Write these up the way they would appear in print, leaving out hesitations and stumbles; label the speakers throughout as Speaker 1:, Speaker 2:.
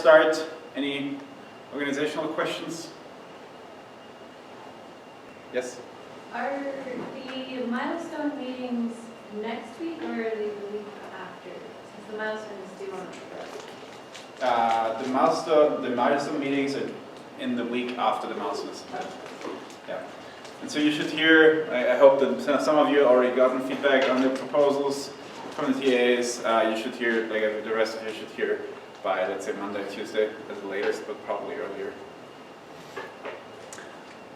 Speaker 1: start, any organizational questions? Yes?
Speaker 2: Are the milestone meetings next week or are they the week after? Since the milestone is due on Friday.
Speaker 1: The milestone meetings are in the week after the milestones. Yeah. And so you should hear, I hope that some of you already gotten feedback on the proposals from the TAs. You should hear, like the rest of you should hear by, let's say, Monday, Tuesday as the latest, but probably earlier.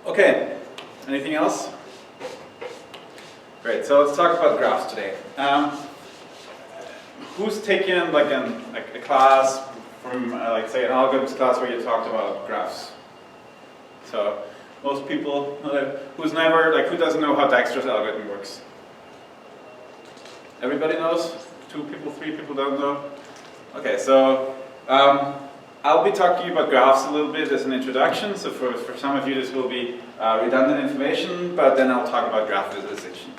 Speaker 1: Okay, anything else? Great, so let's talk about graphs today. Who's taken like a class from, like say, an algorithms class where you talked about graphs? So most people, who doesn't know how Dijkstra's algorithm works? Everybody knows? 2 people, 3 people don't know? Okay, so I'll be talking about graphs a little bit as an introduction. So for some of you this will be redundant information, but then I'll talk about graph visualization.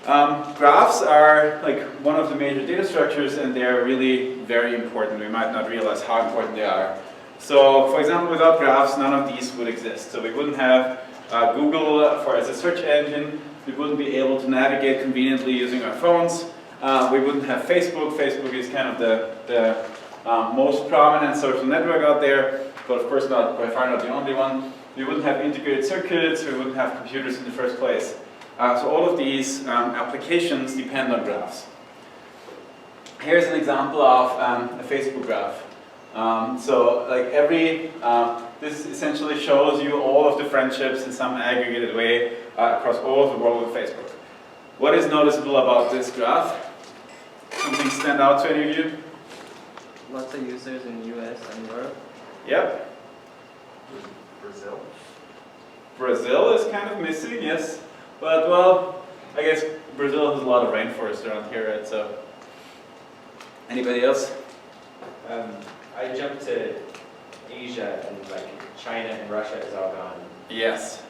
Speaker 1: Graphs are like one of the major data structures and they're really very important. We might not realize how important they are. So for example, without graphs, none of these would exist. So we wouldn't have Google as a search engine. We wouldn't be able to navigate conveniently using our phones. We wouldn't have Facebook. Facebook is kind of the most prominent social network out there, but of course by far not the only one. We wouldn't have integrated circuits. We wouldn't have computers in the first place. So all of these applications depend on graphs. Here's an example of a Facebook graph. So like this essentially shows you all of the friendships in some aggregated way across all of the world of Facebook. What is noticeable about this graph? Something stand out to any of you?
Speaker 3: Lots of users in US and Europe.
Speaker 1: Yep.
Speaker 4: Brazil.
Speaker 1: Brazil is kind of missing, yes. But well, I guess Brazil has a lot of rainforest around here, right? So, anybody else?
Speaker 4: I jumped to Asia and like China and Russia is all gone.
Speaker 1: Yes.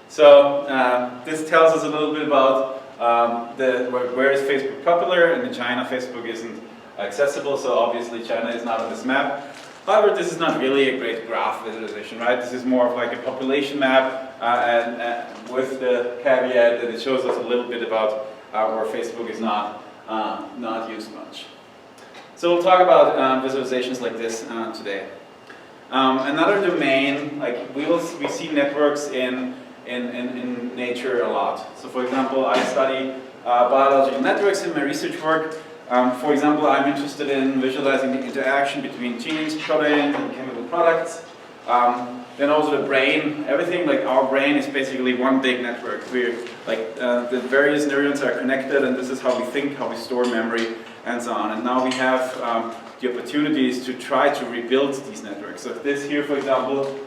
Speaker 1: So this tells us a little bit about where is Facebook popular, and in China Facebook isn't accessible, so obviously China is not on this map. However, this is not really a great graph visualization, right? This is more of like a population map, and with the caveat that it shows us a little bit about where Facebook is not used much. So we'll talk about visualizations like this today. Another domain, like we see networks in nature a lot. So for example, I study biological networks in my research work. For example, I'm interested in visualizing the interaction between genes, proteins, and chemical products. Then also the brain, everything, like our brain is basically one big network. The various neurons are connected, and this is how we think, how we store memory, and so on. And now we have the opportunities to try to rebuild these networks. So this here, for example,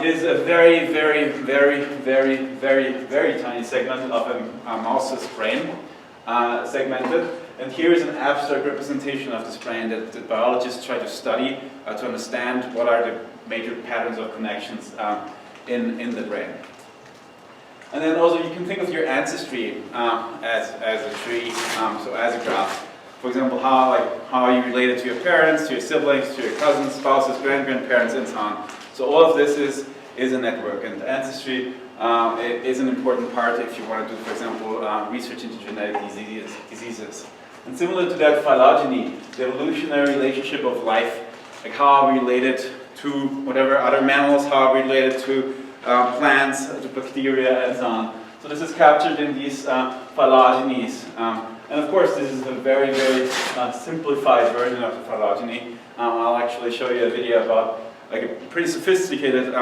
Speaker 1: is a very, very, very, very, very, very tiny segment of a mouse's brain, segmented. And here is an abstract representation of this brain that the biologists try to study to understand what are the major patterns of connections in the brain. And then also you can think of your ancestry as a tree, so as a graph. For example, how are you related to your parents, to your siblings, to your cousins, spouses, grandparents, and so on. So all of this is a network, and ancestry is an important part if you want to do, for example, research into genetic diseases. And similar to that, phylogeny, the evolutionary relationship of life, like how are we related to whatever other mammals, how are we related to plants, to bacteria, and so on. So this is captured in these phylogenies. And of course, this is a very, very simplified version of the phylogeny. I'll actually show you a video about like a pretty sophisticated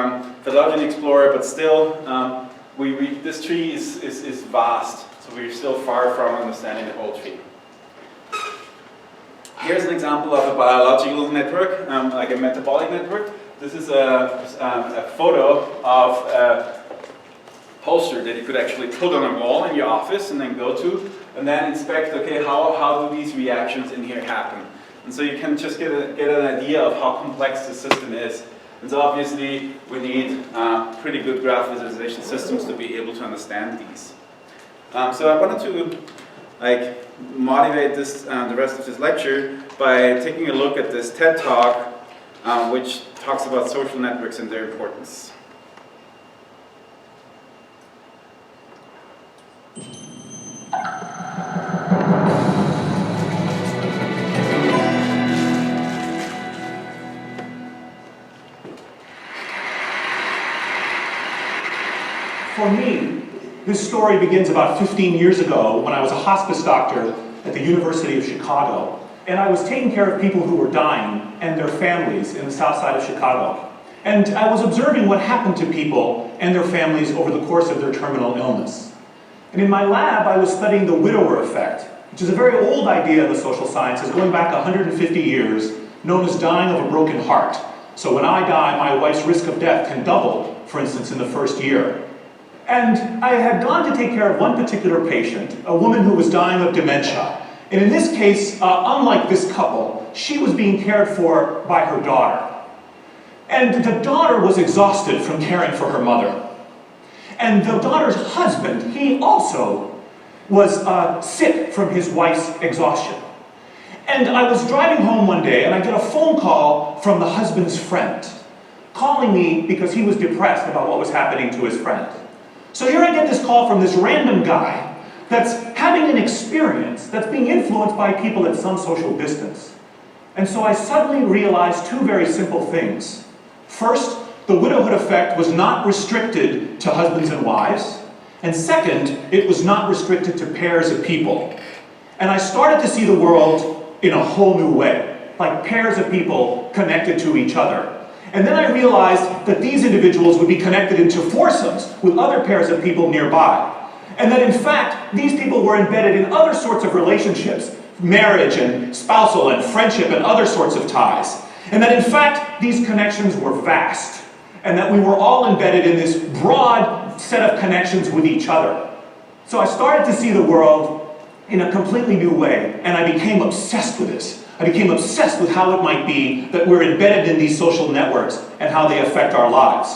Speaker 1: phylogeny explorer, but still, this tree is vast, so we're still far from understanding the whole tree. Here's an example of a biological network, like a metabolic network. This is a photo of a poster that you could actually put on a wall in your office and then go to, and then inspect, okay, how do these reactions in here happen? And so you can just get an idea of how complex the system is. And so obviously we need pretty good graph visualization systems to be able to understand these. So I wanted to motivate this the rest of this lecture by taking a look at this TED Talk which talks about social networks and their importance.
Speaker 5: For me, this story begins about 15 years ago when I was a hospice doctor at the University of Chicago, and I was taking care of people who were dying and their families in the south side of Chicago. And I was observing what happened to people and their families over the course of their terminal illness. And in my lab, I was studying the widower effect, which is a very old idea in the social sciences, going back 150 years, known as dying of a broken heart. So when I die, my wife's risk of death can double, for instance, in the first year. And I had gone to take care of one particular patient, a woman who was dying of dementia. And in this case, unlike this couple, she was being cared for by her daughter. And the daughter was exhausted from caring for her mother. And the daughter's husband, he also was sick from his wife's exhaustion. And I was driving home one day and I get a phone call from the husband's friend, calling me because he was depressed about what was happening to his friend. So here I get this call from this random guy that's having an experience that's being influenced by people at some social distance. And so I suddenly realized two very simple things. First, the widowhood effect was not restricted to husbands and wives. And second, it was not restricted to pairs of people. And I started to see the world in a whole new way, like pairs of people connected to each other. And then I realized that these individuals would be connected into foursomes with other pairs of people nearby. And that in fact, these people were embedded in other sorts of relationships, marriage and spousal and friendship and other sorts of ties. And that in fact, these connections were vast. And that we were all embedded in this broad set of connections with each other. So I started to see the world in a completely new way, and I became obsessed with this. I became obsessed with how it might be that we're embedded in these social networks and how they affect our lives.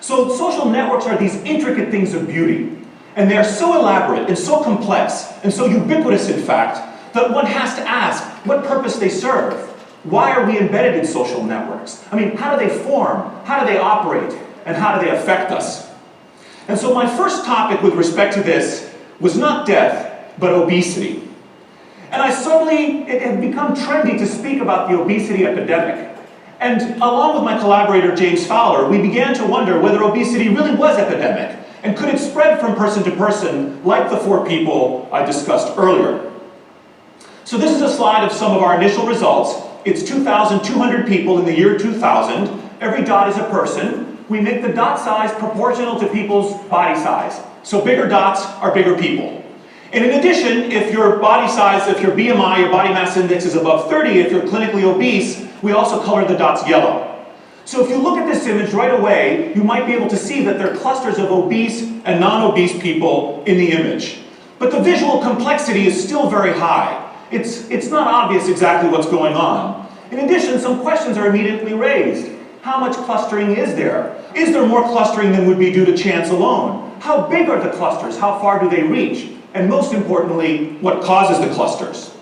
Speaker 5: So social networks are these intricate things of beauty. And they're so elaborate and so complex and so ubiquitous, in fact, that one has to ask what purpose they serve. Why are we embedded in social networks? I mean, how do they form? How do they operate? And how do they affect us? And so my first topic with respect to this was not death, but obesity. And it had become trendy to speak about the obesity epidemic. And along with my collaborator, James Fowler, we began to wonder whether obesity really was epidemic, and could it spread from person to person like the 4 people I discussed earlier. So this is a slide of some of our initial results. It's 2,200 people in the year 2000. Every dot is a person. We make the dot size proportional to people's body size. So bigger dots are bigger people. And in addition, if your body size, if your BMI, your body mass index is above 30, if you're clinically obese, we also color the dots yellow. So if you look at this image right away, you might be able to see that there are clusters of obese and non-obese people in the image. But the visual complexity is still very high. It's not obvious exactly what's going on. In addition, some questions are immediately raised. How much clustering is there? Is there more clustering than would be due to chance alone? How big are the clusters? How far do they reach? And most importantly, what causes the clusters?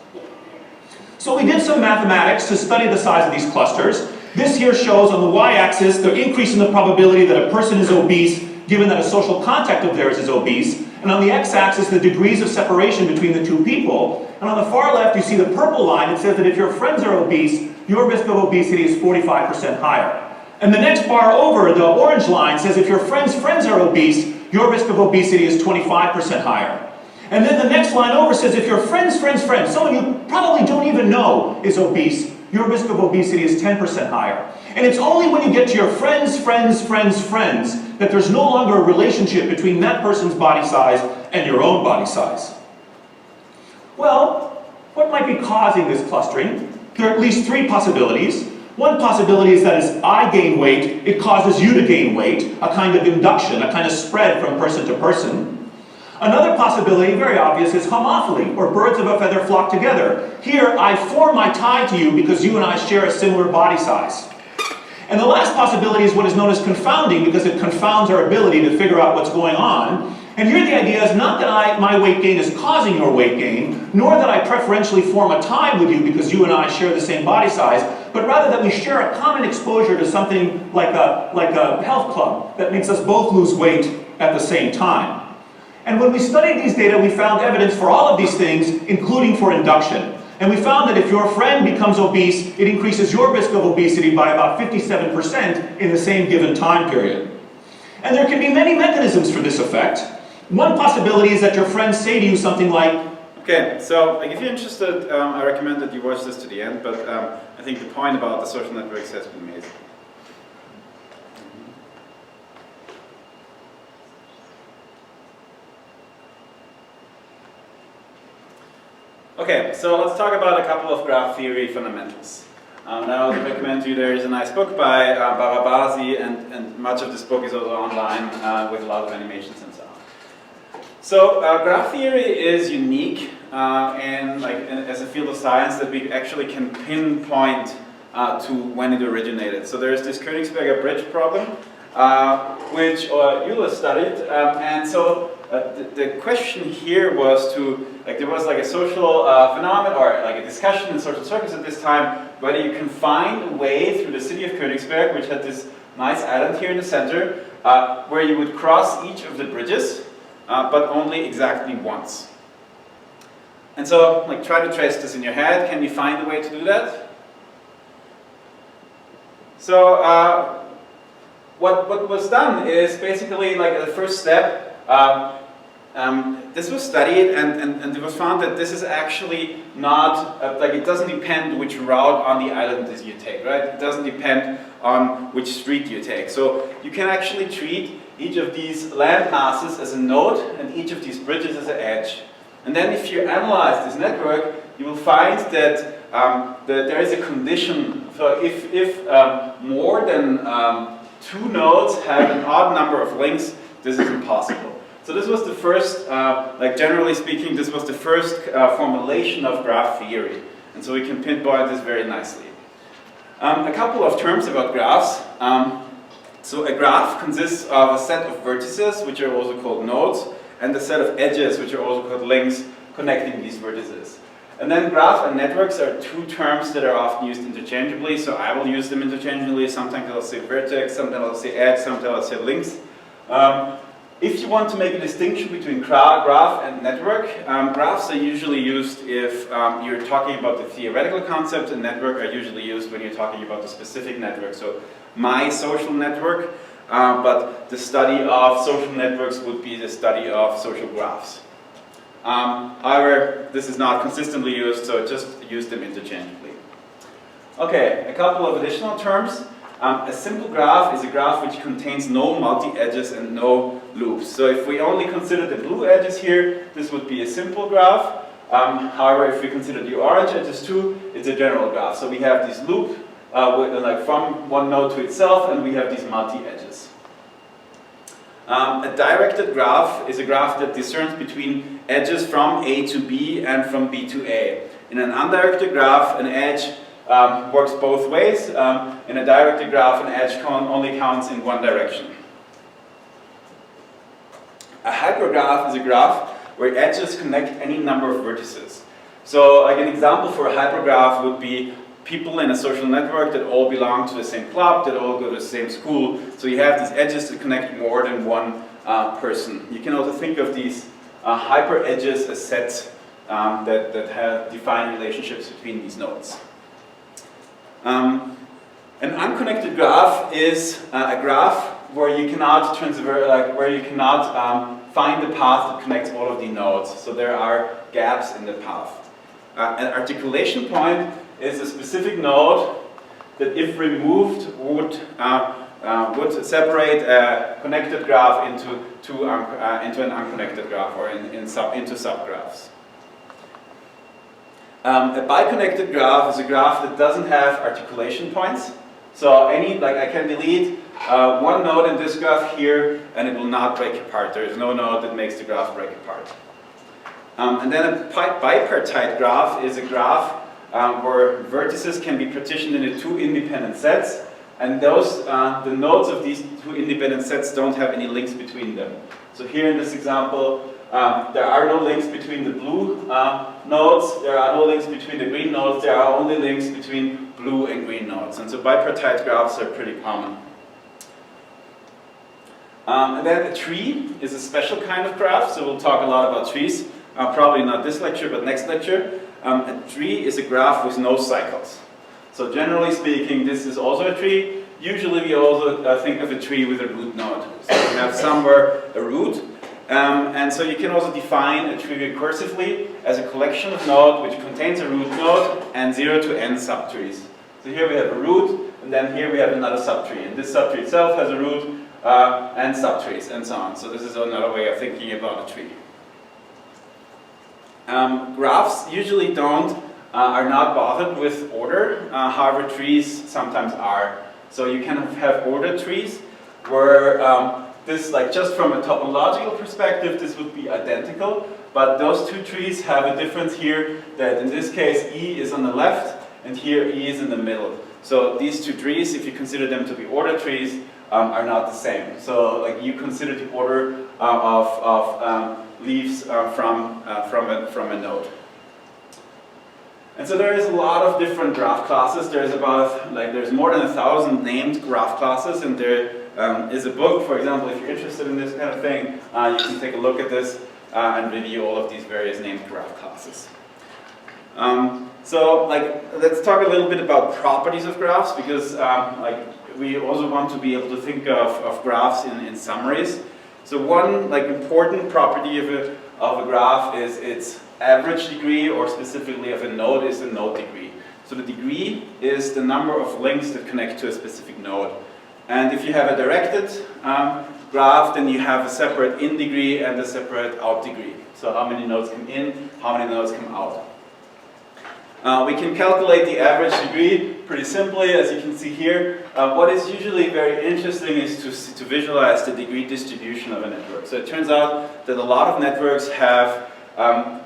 Speaker 5: So we did some mathematics to study the size of these clusters. This here shows on the y-axis the increase in the probability that a person is obese given that a social contact of theirs is obese. And on the x-axis, the degrees of separation between the two people. And on the far left, you see the purple line. It says that if your friends are obese, your risk of obesity is 45% higher. And the next bar over, the orange line, says if your friends' friends are obese, your risk of obesity is 25% higher. And then the next line over says if your friends, someone you probably don't even know is obese, your risk of obesity is 10% higher. And it's only when you get to your friends that there's no longer a relationship between that person's body size and your own body size. Well, what might be causing this clustering? There are at least 3 possibilities. One possibility is that as I gain weight, it causes you to gain weight, a kind of induction, a kind of spread from person to person. Another possibility, very obvious, is homophily, or birds of a feather flock together. Here, I form my tie to you because you and I share a similar body size. And the last possibility is what is known as confounding, because it confounds our ability to figure out what's going on. And here the idea is not that my weight gain is causing your weight gain, nor that I preferentially form a tie with you because you and I share the same body size, but rather that we share a common exposure to something like a health club that makes us both lose weight at the same time. And when we studied these data, we found evidence for all of these things, including for induction. And we found that if your friend becomes obese, it increases your risk of obesity by about 57% in the same given time period. And there can be many mechanisms for this effect. One possibility is that your friends say to you something like,
Speaker 1: okay, so like, if you're interested, I recommend that you watch this to the end, but I think the point about the social networks has been made. Okay, so let's talk about a couple of graph theory fundamentals. Now I recommend to you, there is a nice book by Barabazi, and much of this book is also online with a lot of animations and so on. So graph theory is unique as a field of science that we actually can pinpoint to when it originated. So there is this Königsberger bridge problem, which Euler studied, and so the question here was there was like a social phenomenon, or like a discussion in social circles at this time, whether you can find a way through the city of Königsberg, which had this nice island here in the center, where you would cross each of the bridges, but only exactly once. And so, like, try to trace this in your head. Can you find a way to do that? So, what was done is basically, like, the first step, this was studied, and it was found that this is actually not, it doesn't depend which route on the island you take, right? It doesn't depend on which street you take. So you can actually treat each of these land masses as a node, and each of these bridges as an edge. And then if you analyze this network, you will find that, there is a condition. So if more than 2 nodes have an odd number of links, this is impossible. So this was the first, generally speaking, this was the first formulation of graph theory. And so we can pinpoint this very nicely. A couple of terms about graphs. So a graph consists of a set of vertices, which are also called nodes, and a set of edges, which are also called links, connecting these vertices. And then graph and networks are 2 terms that are often used interchangeably, so I will use them interchangeably. Sometimes I'll say vertex, sometimes I'll say edge, sometimes I'll say links. If you want to make a distinction between graph and network, graphs are usually used if you're talking about the theoretical concept, and network are usually used when you're talking about the specific network. So my social network, but the study of social networks would be the study of social graphs. However, this is not consistently used, so just use them interchangeably. Okay, a couple of additional terms. A simple graph is a graph which contains no multi-edges and no loops. So if we only consider the blue edges here, this would be a simple graph. However, if we consider the orange edges too, it's a general graph. So we have this loop from one node to itself, and we have these multi-edges. A directed graph is a graph that discerns between edges from A to B and from B to A. In an undirected graph, an edge works both ways. In a directed graph, an edge only counts in one direction. A hypergraph is a graph where edges connect any number of vertices. So like an example for a hypergraph would be people in a social network that all belong to the same club, that all go to the same school. So you have these edges that connect more than one person. You can also think of these hyper edges as sets that have defined relationships between these nodes. An unconnected graph is a graph where you cannot find the path that connects all of the nodes. So there are gaps in the path. An articulation point is a specific node that, if removed, would separate a connected graph into an unconnected graph, or into subgraphs. A biconnected graph is a graph that doesn't have articulation points. So I can delete one node in this graph here, and it will not break apart. There is no node that makes the graph break apart. And then a bipartite graph is a graph where vertices can be partitioned into 2 independent sets, and the nodes of these 2 independent sets don't have any links between them. So here in this example, there are no links between the blue nodes, there are no links between the green nodes, there are only links between blue and green nodes. And so bipartite graphs are pretty common. And then a tree is a special kind of graph, so we'll talk a lot about trees. Probably not this lecture, but next lecture. A tree is a graph with no cycles. So generally speaking, this is also a tree. Usually we also think of a tree with a root node. So you have somewhere a root. And so you can also define a tree recursively as a collection of nodes which contains a root node and 0 to n subtrees. So here we have a root, and then here we have another subtree. And this subtree itself has a root and subtrees and so on. So this is another way of thinking about a tree. Graphs usually are not bothered with order, however trees sometimes are. So you can have ordered trees where this, like just from a topological perspective, this would be identical, but those two trees have a difference here that in this case E is on the left and here E is in the middle. So these two trees, if you consider them to be ordered trees, are not the same. So like you consider the order of leaves from a node. And so there is a lot of different graph classes. There's more than 1,000 named graph classes, and there is a book, for example, if you're interested in this kind of thing, you can take a look at this and review all of these various named graph classes. So let's talk a little bit about properties of graphs, because we also want to be able to think of graphs in summaries. So one important property of a graph is its average degree, or specifically of a node is the node degree. So the degree is the number of links that connect to a specific node. And if you have a directed graph, then you have a separate in degree and a separate out degree. So how many nodes come in, how many nodes come out. We can calculate the average degree pretty simply, as you can see here. What is usually very interesting is to visualize the degree distribution of a network. So it turns out that a lot of networks have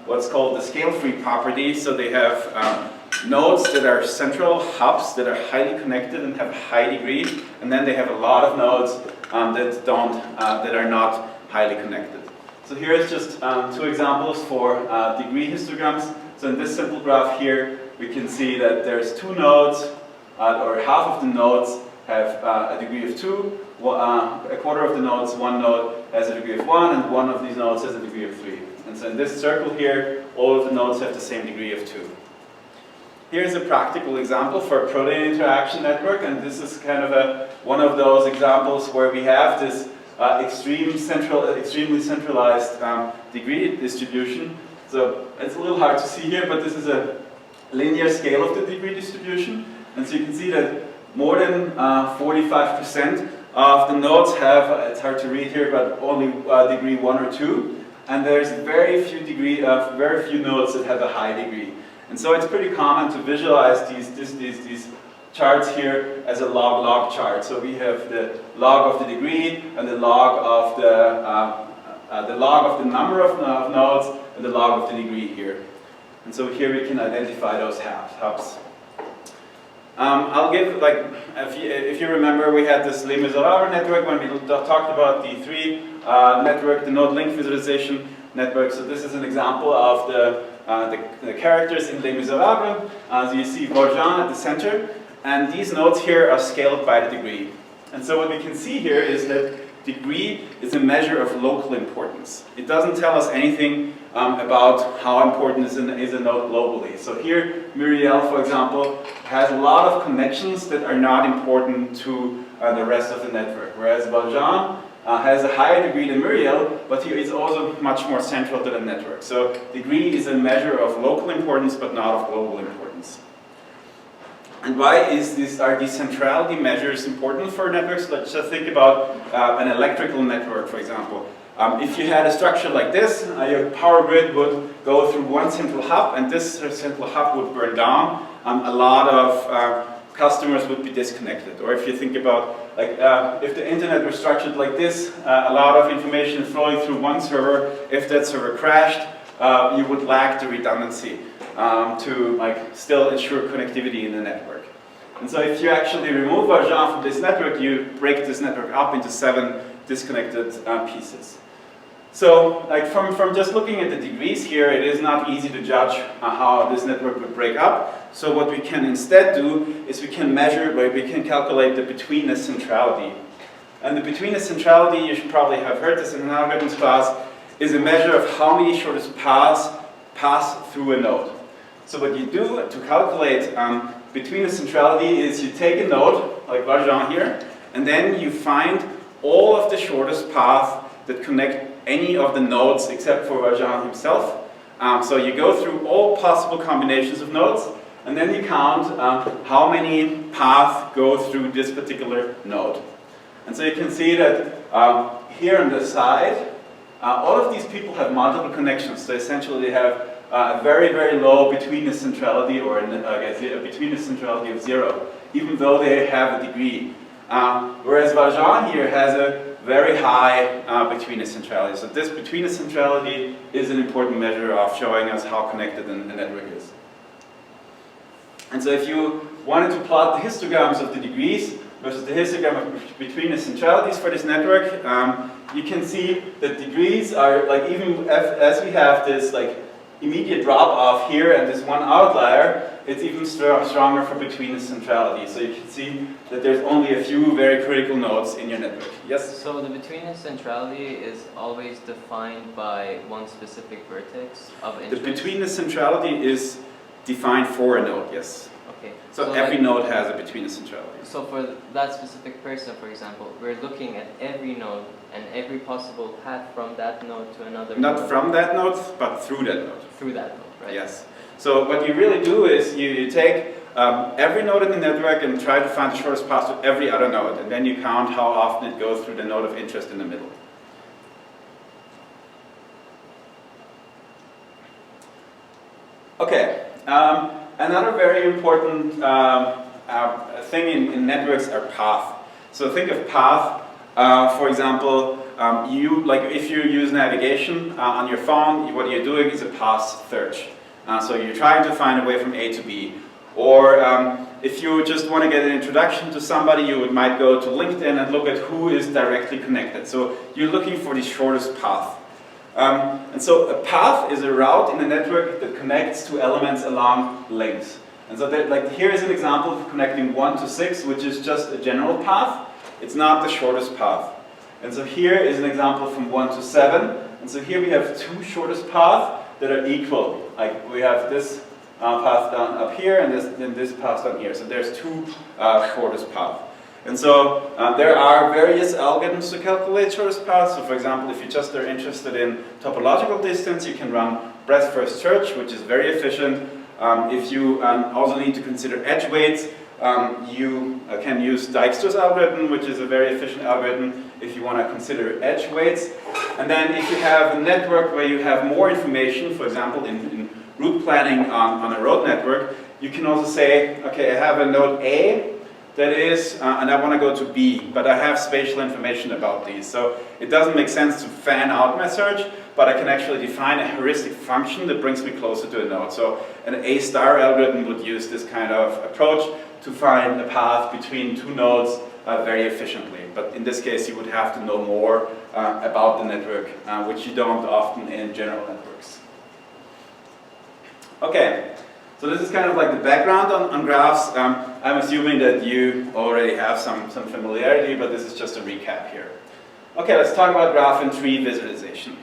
Speaker 1: what's called the scale-free property. So they have nodes that are central hubs that are highly connected and have a high degree, and then they have a lot of nodes that are not highly connected. So here is just two examples for degree histograms. So in this simple graph here, we can see that there's two nodes, or half of the nodes have a degree of 2, a quarter of the nodes, one node has a degree of 1, and one of these nodes has a degree of 3. And so in this circle here, all of the nodes have the same degree of 2. Here's a practical example for a protein interaction network, and this is kind of one of those examples where we have this extremely centralized degree distribution. So it's a little hard to see here, but this is a linear scale of the degree distribution. And so you can see that more than 45% of the nodes have, it's hard to read here, but only degree 1 or 2. And there's very few nodes that have a high degree. And so it's pretty common to visualize these charts here as a log-log chart. So we have the log of the degree and the log of the number of nodes and the log of the degree here. And so here we can identify those hubs. I'll give, if you remember, we had this Les Miserables network when we talked about the the node link visualization network. So this is an example of the characters in Les Miserables. So you see Valjean at the center, and these nodes here are scaled by the degree. And so what we can see here is that degree is a measure of local importance. It doesn't tell us anything about how important is a node globally. So here, Muriel, for example, has a lot of connections that are not important to the rest of the network, whereas Valjean has a higher degree than Muriel, but he is also much more central to the network. So degree is a measure of local importance, but not of global importance. And why are these centrality measures important for networks? Let's just think about an electrical network, for example. If you had a structure like this, your power grid would go through one central hub, and this central hub would burn down. A lot of customers would be disconnected. Or if you think about, if the internet were structured like this, a lot of information flowing through one server. If that server crashed, you would lack the redundancy to still ensure connectivity in the network. And so if you actually remove Valjean from this network, you break this network up into 7 disconnected pieces. So, like from just looking at the degrees here, it is not easy to judge how this network would break up. So what we can instead do is we can measure, we can calculate the betweenness centrality. And the betweenness centrality, you should probably have heard this in an algorithms class, is a measure of how many shortest paths pass through a node. So what you do to calculate betweenness centrality is you take a node, like Valjean here, and then you find all of the shortest paths that connect any of the nodes except for Valjean himself. So you go through all possible combinations of nodes, and then you count how many paths go through this particular node. And so you can see that here on the side, all of these people have multiple connections. So essentially they have a very, very low betweenness centrality, or a betweenness centrality of 0, even though they have a degree. Whereas Valjean here has a very high betweenness centrality. So this betweenness centrality is an important measure of showing us how connected a network is. And so if you wanted to plot the histograms of the degrees versus the histogram of betweenness centralities for this network, you can see that degrees are, like, even as we have this like immediate drop off here and this one outlier, it's even stronger for betweenness centrality. So you can see that there's only a few very critical nodes in your network. Yes?
Speaker 3: So the betweenness centrality is always defined by one specific vertex of interest?
Speaker 1: The betweenness centrality is defined for a node, yes.
Speaker 3: Okay.
Speaker 1: So every
Speaker 3: like,
Speaker 1: node has a betweenness centrality.
Speaker 3: So for that specific person, for example, we're looking at every node and every possible path from that node to another
Speaker 1: Not
Speaker 3: node.
Speaker 1: from that node, but through that node.
Speaker 3: Through that node, right?
Speaker 1: Yes. So what you really do is you take every node in the network and try to find the shortest path to every other node, and then you count how often it goes through the node of interest in the middle. Okay. Another very important thing in networks are path. So think of path. For example, if you use navigation on your phone, what you're doing is a path search. So you're trying to find a way from A to B. Or if you just want to get an introduction to somebody, you might go to LinkedIn and look at who is directly connected. So you're looking for the shortest path. And so a path is a route in a network that connects two elements along links. And so here is an example of connecting 1 to 6, which is just a general path. It's not the shortest path. And so here is an example from 1 to 7. And so here we have two shortest paths that are equal. Like we have this path down up here and this path down here. So there's two shortest paths. And so there are various algorithms to calculate shortest paths. So for example, if you just are interested in topological distance, you can run breadth first search, which is very efficient. If you also need to consider edge weights, you can use Dijkstra's algorithm, which is a very efficient algorithm if you want to consider edge weights. And then if you have a network where you have more information, for example in route planning on a road network, you can also say, okay, I have a node A that is, and I want to go to B, but I have spatial information about these. So it doesn't make sense to fan out my search, but I can actually define a heuristic function that brings me closer to a node. So an A-star algorithm would use this kind of approach to find a path between two nodes very efficiently. But in this case, you would have to know more about the network, which you don't often in general networks. Okay, so this is kind of like the background on graphs. I'm assuming that you already have some familiarity, but this is just a recap here. Okay, let's talk about graph and tree visualization.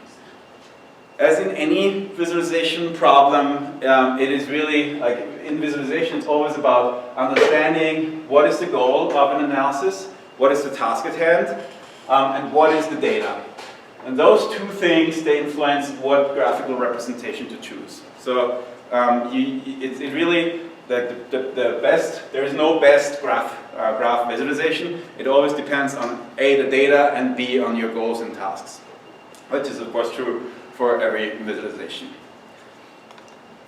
Speaker 1: As in any visualization problem, it is really, like in visualization, it's always about understanding what is the goal of an analysis, what is the task at hand, and what is the data. And those two things, they influence what graphical representation to choose. So it really, the best, there is no best graph visualization. It always depends on A, the data, and B, on your goals and tasks, which is of course true for every visualization.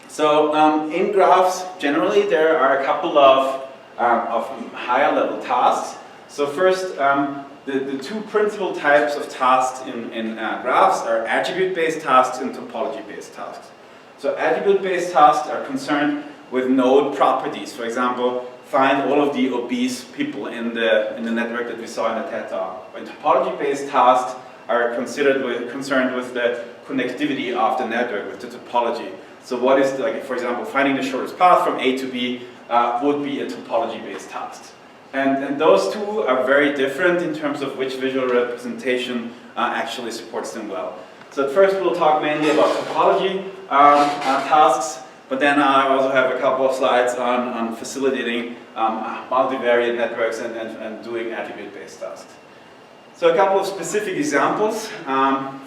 Speaker 1: So in graphs, generally there are a couple of higher level tasks. So first, the two principal types of tasks in graphs are attribute-based tasks and topology-based tasks. So attribute-based tasks are concerned with node properties. For example, find all of the obese people in the network that we saw in the TED Talk. And topology-based tasks are concerned with the connectivity of the network, with the topology. So what is, like, for example, finding the shortest path from A to B would be a topology-based task. And those two are very different in terms of which visual representation actually supports them well. So at first we'll talk mainly about topology tasks, but then I also have a couple of slides on facilitating multivariate networks and doing attribute-based tasks. So a couple of specific examples.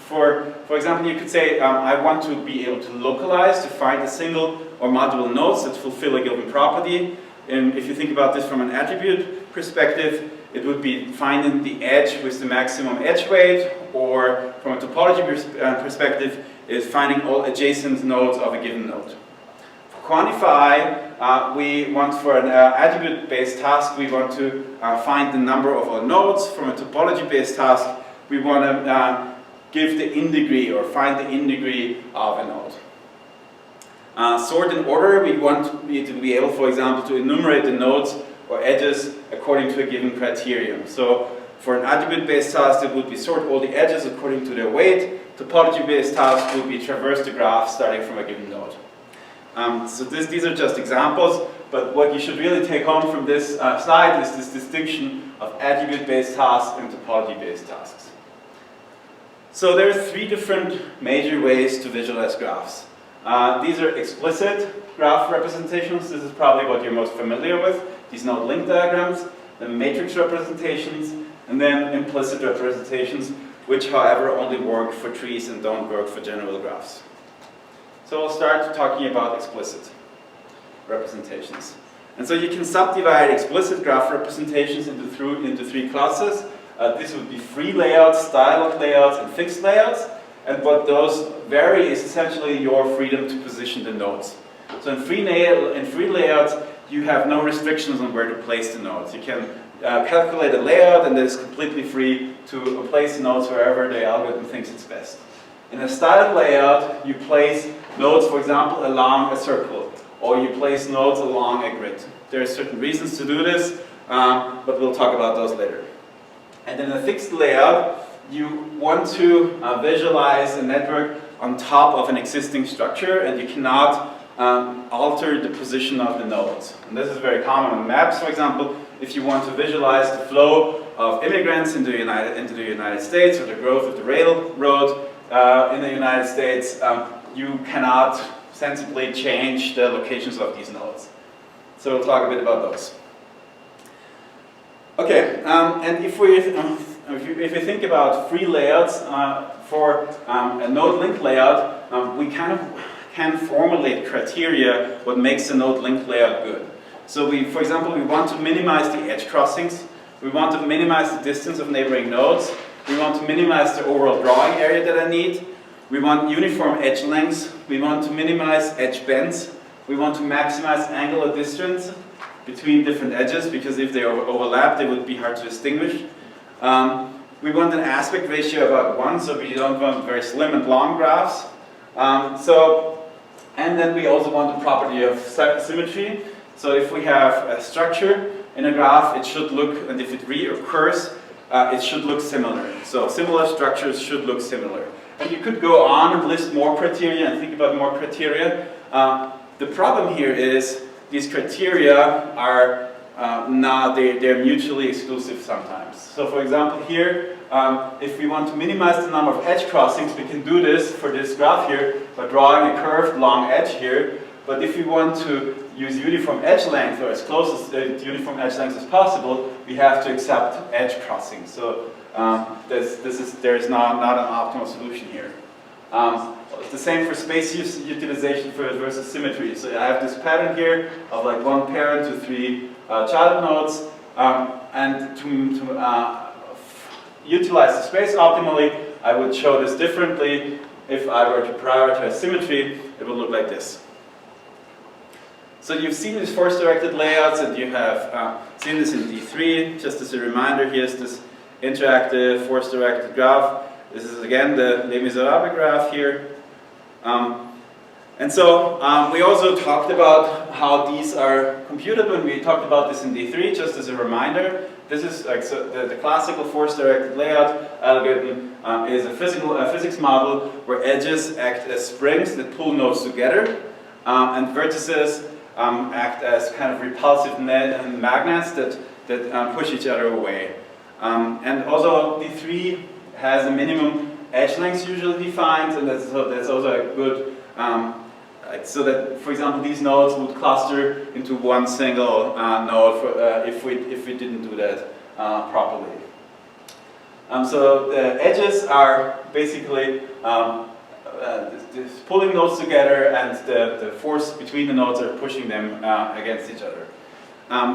Speaker 1: For example, you could say, I want to be able to localize, to find a single or multiple nodes that fulfill a given property. And if you think about this from an attribute perspective, it would be finding the edge with the maximum edge weight, or from a topology perspective, is finding all adjacent nodes of a given node. For quantify, we want for an attribute-based task, we want to find the number of our nodes. From a topology-based task, we want to give the in degree, or find the in degree of a node. Sort and order, we want to be able, for example, to enumerate the nodes or edges according to a given criterion. So for an attribute-based task, it would be sort all the edges according to their weight. Topology-based task would be traverse the graph starting from a given node. So these are just examples, but what you should really take home from this slide is this distinction of attribute-based tasks and topology-based tasks. So there are three different major ways to visualize graphs. These are explicit graph representations. This is probably what you're most familiar with. These node link diagrams, the matrix representations, and then implicit representations, which, however, only work for trees and don't work for general graphs. So we'll start talking about explicit representations. And so you can subdivide explicit graph representations into three classes. This would be free layouts, styled layouts, and fixed layouts. And what those vary is essentially your freedom to position the nodes. So in free layouts, you have no restrictions on where to place the nodes. You can calculate a layout, and it is completely free to place the nodes wherever the algorithm thinks it's best. In a styled layout, you place nodes, for example, along a circle, or you place nodes along a grid. There are certain reasons to do this, but we'll talk about those later. And in a fixed layout, you want to visualize a network on top of an existing structure, and you cannot alter the position of the nodes. And this is very common on maps, for example. If you want to visualize the flow of immigrants into the United States, or the growth of the railroad in the United States, you cannot sensibly change the locations of these nodes. So we'll talk a bit about those. Okay, and if you think about free layouts for a node link layout, we kind of can formulate criteria what makes a node link layout good. So for example, we want to minimize the edge crossings. We want to minimize the distance of neighboring nodes. We want to minimize the overall drawing area that I need. We want uniform edge lengths. We want to minimize edge bends. We want to maximize angular distance between different edges, because if they overlap, they would be hard to distinguish. We want an aspect ratio about 1, so we don't want very slim and long graphs. And then we also want the property of symmetry. So if we have a structure in a graph, it should look, and if it reoccurs, it should look similar. So similar structures should look similar. And you could go on and list more criteria and think about more criteria. The problem here is these criteria are they're mutually exclusive sometimes. So for example here, if we want to minimize the number of edge crossings, we can do this for this graph here by drawing a curved long edge here. But if we want to use uniform edge length, or as close to uniform edge length as possible, we have to accept edge crossing. So there is not an optimal solution here. It's the same for space utilization versus symmetry. So I have this pattern here of like 1 parent to 3 child nodes, and to utilize the space optimally, I would show this differently. If I were to prioritize symmetry, it would look like this. So you've seen these force-directed layouts, and you have seen this in D3. Just as a reminder, here's this interactive force-directed graph. This is again the Les Miserables graph here. And so we also talked about how these are computed when we talked about this in D3, just as a reminder. this is like so the classical force-directed layout algorithm is a physics model where edges act as springs that pull nodes together, and vertices act as kind of repulsive magnets that push each other away. And also D3 has a minimum edge length usually defined, and that's also a good, so that, for example, these nodes would cluster into one single node for, if we didn't do that properly. So the edges are basically pulling nodes together, and the force between the nodes are pushing them against each other.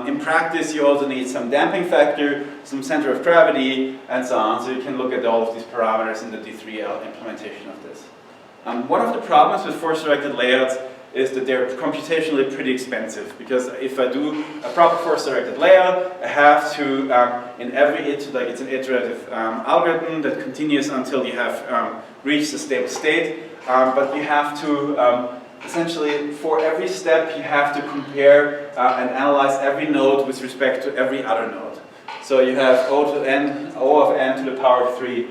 Speaker 1: In practice, you also need some damping factor, some center of gravity, and so on. So you can look at all of these parameters in the D3 implementation of this. One of the problems with force-directed layouts is that they're computationally pretty expensive, because if I do a proper force-directed layout, I have to, in every like it's an iterative algorithm that continues until you have reached a stable state, but you have to essentially, for every step, you have to compare and analyze every node with respect to every other node. So you have O of n to the power of 3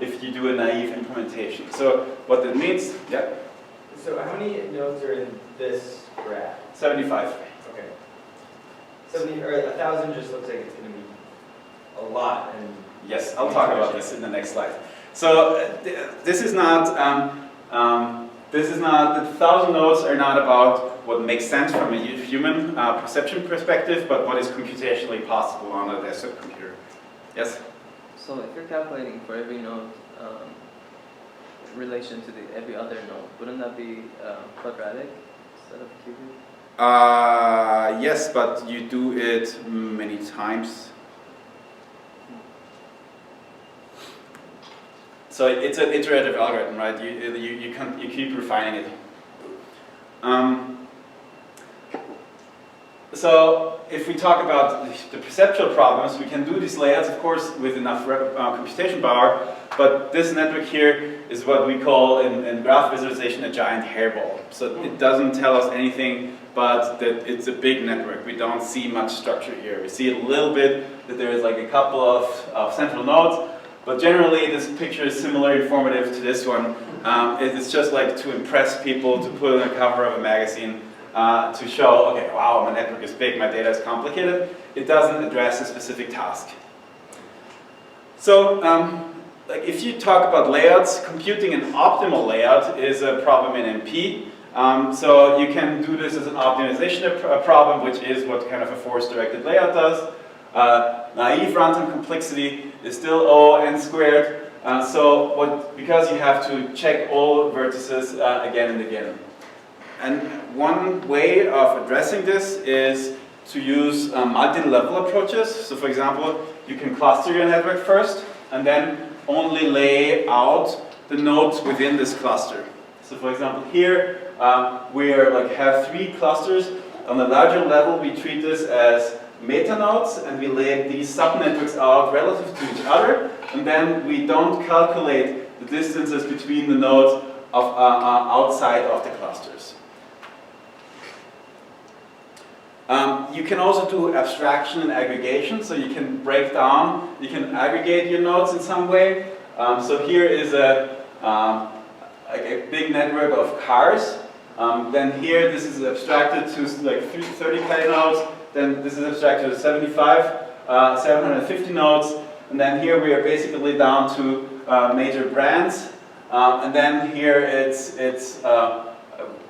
Speaker 1: if you do a naive implementation. So what that means, yeah?
Speaker 4: So how many nodes are in this graph?
Speaker 1: 75.
Speaker 4: Okay. 70 or 1,000 just looks like it's going to be a lot. And
Speaker 1: yes, I'll talk about this in the next slide. So this is not the 1,000 nodes are not about what makes sense from a human perception perspective, but what is computationally possible on a desktop computer. Yes?
Speaker 3: So if you're calculating for every node in relation to every other node, wouldn't that be quadratic instead of cubic?
Speaker 1: Yes, but you do it many times. So it's an iterative algorithm, right? You keep refining it. So if we talk about the perceptual problems, we can do these layouts, of course, with enough computation power. But this network here is what we call in graph visualization a giant hairball. So it doesn't tell us anything, but that it's a big network. We don't see much structure here. We see a little bit that there is like a couple of central nodes. But generally, this picture is similarly informative to this one. It's just like to impress people, to put on the cover of a magazine, to show, okay, wow, my network is big, my data is complicated. It doesn't address a specific task. So, like if you talk about layouts, computing an optimal layout is a problem in NP. So you can do this as an optimization problem, which is what kind of a force-directed layout does. Naive runtime complexity is still O n squared. Because you have to check all vertices again and again. And one way of addressing this is to use multi-level approaches. So for example, you can cluster your network first, and then only lay out the nodes within this cluster. So for example, here we have 3 clusters. On a larger level, we treat this as metanodes, and we lay these subnetworks out relative to each other, and then we don't calculate the distances between the nodes of, outside of the clusters. You can also do abstraction and aggregation, so you can break down, you can aggregate your nodes in some way. So here is a big network of cars. Then here, this is abstracted to like 30K nodes. Then this is abstracted to 750 nodes. And then here we are basically down to major brands. And then here it's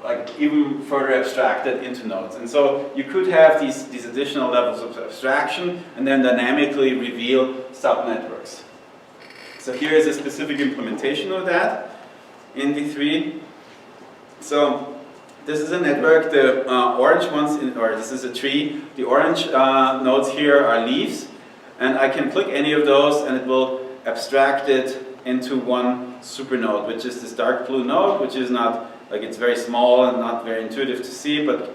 Speaker 1: like even further abstracted into nodes. And so you could have these additional levels of abstraction and then dynamically reveal subnetworks. So here is a specific implementation of that in D3. So this is a network. The orange ones, this is a tree. The orange nodes here are leaves. And I can click any of those and it will abstract it into one supernode, which is this dark blue node, which is not, like it's very small and not very intuitive to see, but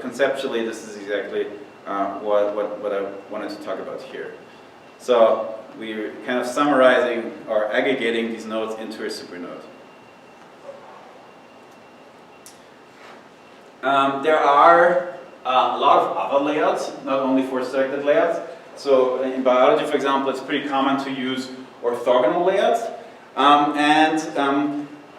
Speaker 1: conceptually this is exactly what I wanted to talk about here. So we're kind of summarizing or aggregating these nodes into a supernode. There are a lot of other layouts, not only force-directed layouts. So in biology, for example, it's pretty common to use orthogonal layouts.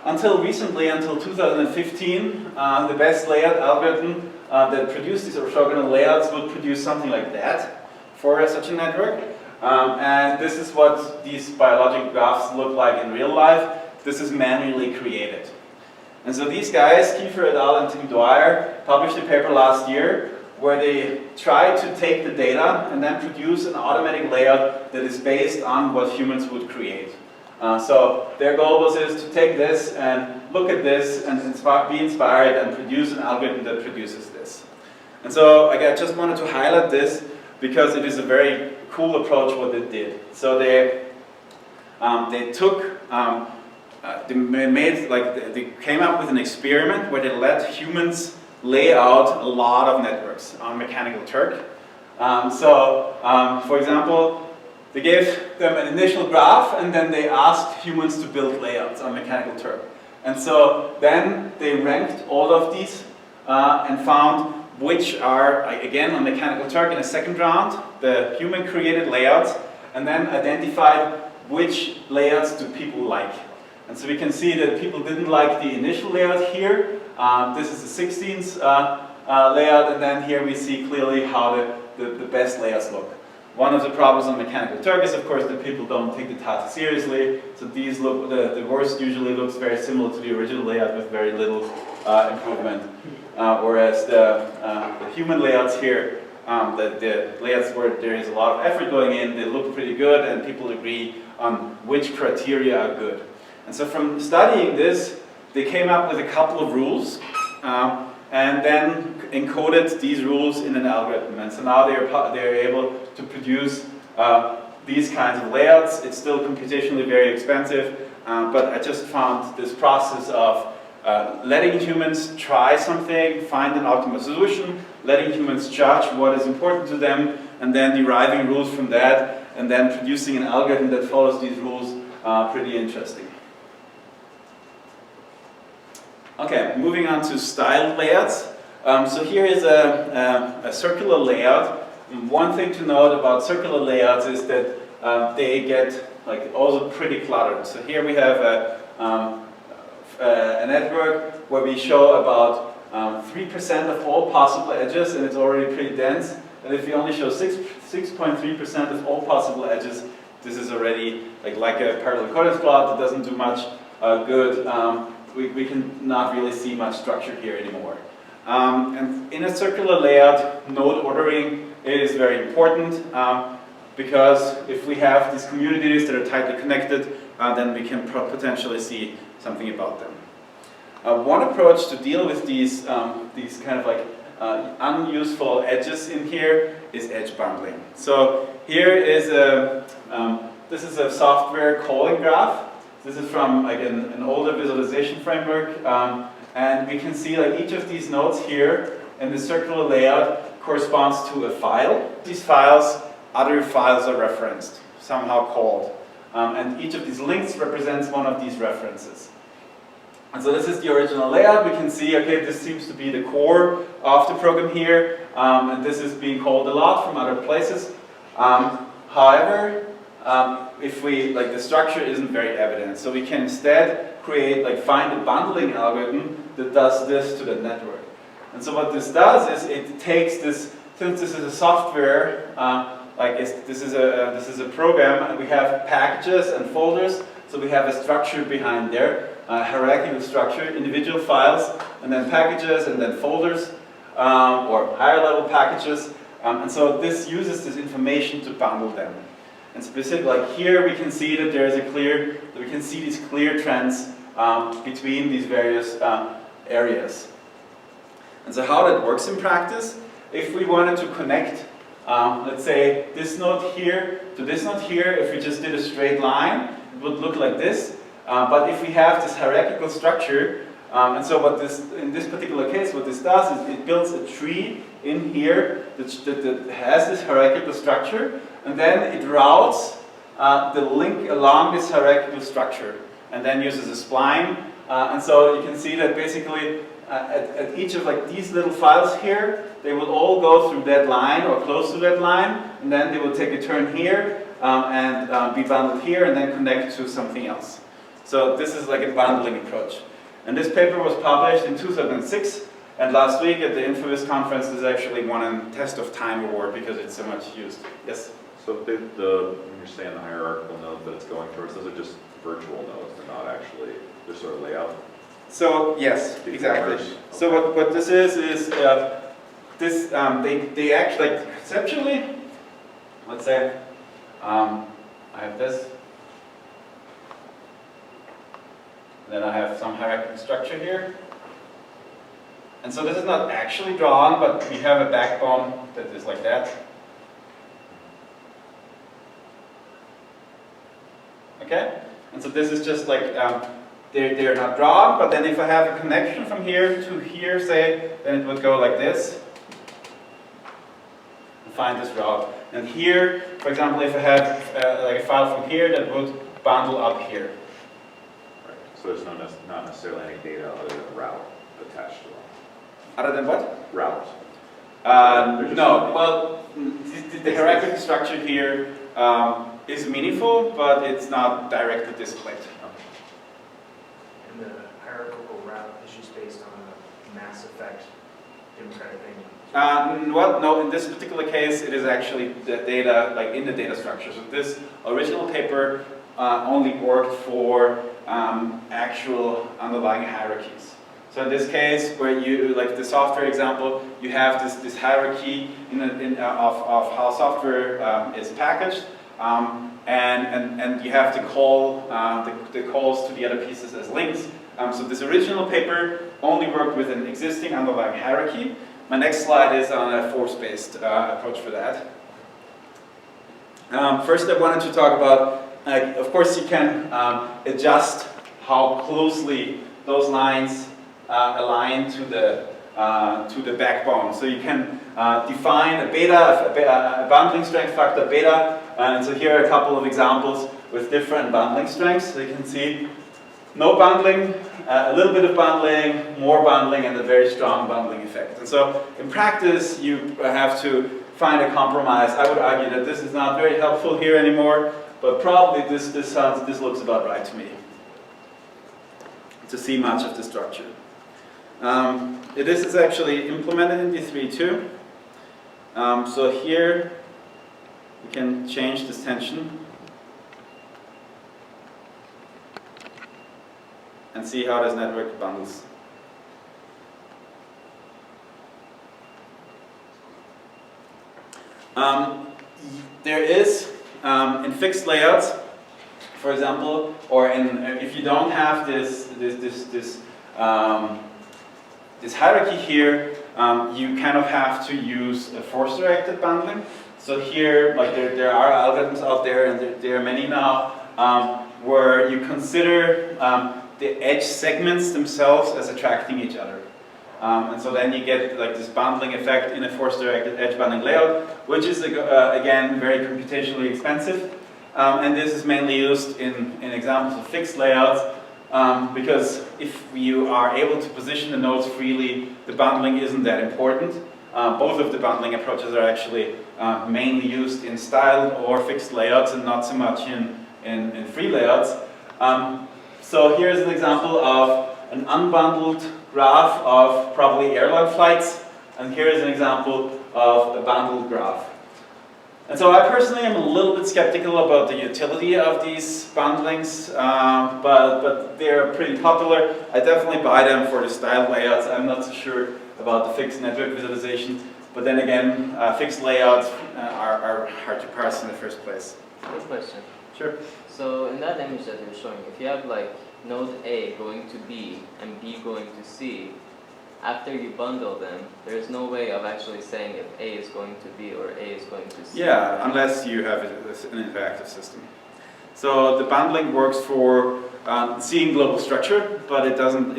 Speaker 1: Until recently, until 2015, the best layout algorithm that produced these orthogonal layouts would produce something like that for such a network. And this is what these biological graphs look like in real life. This is manually created. And so these guys, Kiefer et al. And Tim Dwyer, published a paper last year where they tried to take the data and then produce an automatic layout that is based on what humans would create. So their goal was to take this and look at this and be inspired and produce an algorithm that produces this. And so I just wanted to highlight this because it is a very cool approach what they did. So they took they came up with an experiment where they let humans lay out a lot of networks on Mechanical Turk. For example, they gave them an initial graph and then they asked humans to build layouts on Mechanical Turk. And so then they ranked all of these and found which are, again, on Mechanical Turk in a second round, the human created layouts, and then identified which layouts do people like. And so we can see that people didn't like the initial layout here. This is the 16th layout, and then here we see clearly how the best layouts look. One of the problems on Mechanical Turk is, of course, that people don't take the task seriously. So these look, the worst usually looks very similar to the original layout with very little improvement. Whereas the human layouts here, the layouts where there is a lot of effort going in, they look pretty good, and people agree on which criteria are good. And so from studying this, they came up with a couple of rules, and then encoded these rules in an algorithm. And so now they're able to produce these kinds of layouts. It's still computationally very expensive, but I just found this process of letting humans try something, find an optimal solution, letting humans judge what is important to them, and then deriving rules from that, and then producing an algorithm that follows these rules, pretty interesting. Okay, moving on to styled layouts. So here is a circular layout. One thing to note about circular layouts is that they get also pretty cluttered. So here we have a network where we show about 3% of all possible edges, and it's already pretty dense. And if we only show 6.3% of all possible edges, this is already like a parallel coordinates plot that doesn't do much good. We can not really see much structure here anymore. And in a circular layout, node ordering is very important because if we have these communities that are tightly connected, then we can potentially see something about them. One approach to deal with these kind of unuseful edges in here is edge bundling. So here is this is a software calling graph. This is from an older visualization framework, and we can see each of these nodes here in the circular layout corresponds to a file. These files, other files are referenced, somehow called, and each of these links represents one of these references. And so this is the original layout. We can see, okay, this seems to be the core of the program here, and this is being called a lot from other places. However, if we, the structure isn't very evident. So we can instead create, find a bundling algorithm that does this to the network. And so what this does is it takes this, since this is a software, this is a program, and we have packages and folders, so we have a structure behind there, a hierarchical structure, individual files, and then packages, and then folders, or higher level packages. And so this uses this information to bundle them. And specifically, here we can see that there is we can see these clear trends between these various areas. And so how that works in practice, if we wanted to connect, let's say, this node here to this node here, if we just did a straight line, it would look like this. But if we have this hierarchical structure, and so in this particular case, what this does is it builds a tree in here that has this hierarchical structure, and then it routes the link along this hierarchical structure, and then uses a spline. And so you can see that basically at each of like these little files here, they will all go through that line or close to that line, and then they will take a turn here and be bundled here and then connect to something else. So this is like a bundling approach. And this paper was published in 2006, and last week at the InfoVis conference this actually won a Test of Time award because it's so much used. Yes?
Speaker 6: So when you're saying the hierarchical nodes that it's going towards, those are just virtual nodes, they're not actually, they're sort of layout.
Speaker 1: So yes, exactly.
Speaker 6: Okay.
Speaker 1: So what this is this they actually like conceptually. Let's say I have this, then I have some hierarchical structure here, and so this is not actually drawn, but we have a backbone that is like that. Okay, and so this is just like. They're not drawn, but then if I have a connection from here to here, say, then it would go like this. And find this route. And here, for example, if I have like a file from here, that would bundle up here.
Speaker 6: Right. So there's not necessarily any data other than route attached to it.
Speaker 1: Other than what?
Speaker 6: Route.
Speaker 1: No, well, the hierarchical structure here is meaningful, but it's not directly displayed.
Speaker 7: And the hierarchical route is just based on a mass effect democratic thing?
Speaker 1: Well, no, in this particular case, it is actually the data, like in the data structure. So this original paper only worked for actual underlying hierarchies. So in this case, where you, like the software example, you have this hierarchy of how software is packaged, and you have to call the calls to the other pieces as links. So this original paper only worked with an existing underlying hierarchy. My next slide is on a force-based approach for that. First, I wanted to talk about, of course, you can adjust how closely those lines align to the backbone. So you can define a beta, a bundling strength factor beta, and so here are a couple of examples with different bundling strengths. So you can see no bundling, a little bit of bundling, more bundling, and a very strong bundling effect. And so in practice, you have to find a compromise. I would argue that this is not very helpful here anymore, but probably this looks about right to me to see much of the structure. This is actually implemented in D3 so here we can change this tension and see how this network bundles. There is in fixed layouts, for example, or if you don't have this hierarchy here, you kind of have to use a force-directed bundling. So here, like there are algorithms out there, and there are many now, where you consider the edge segments themselves as attracting each other. And so then you get like this bundling effect in a force-directed edge bundling layout, which is again very computationally expensive. And this is mainly used in examples of fixed layouts, because if you are able to position the nodes freely, the bundling isn't that important. Both of the bundling approaches are actually mainly used in styled or fixed layouts and not so much in free layouts. So here's an example of an unbundled graph of probably airline flights, and here is an example of a bundled graph. And so I personally am a little bit skeptical about the utility of these bundlings, but they're pretty popular. I definitely buy them for the styled layouts. I'm not so sure about the fixed network visualization, but then again, fixed layouts are hard to parse in the first place.
Speaker 3: Quick question.
Speaker 1: Sure.
Speaker 3: So in that image that you're showing, if you have like node A going to B and B going to C, after you bundle them, there's no way of actually saying if A is going to B or A is going to C.
Speaker 1: Yeah, unless you have an interactive system. So the bundling works for seeing global structure, but it doesn't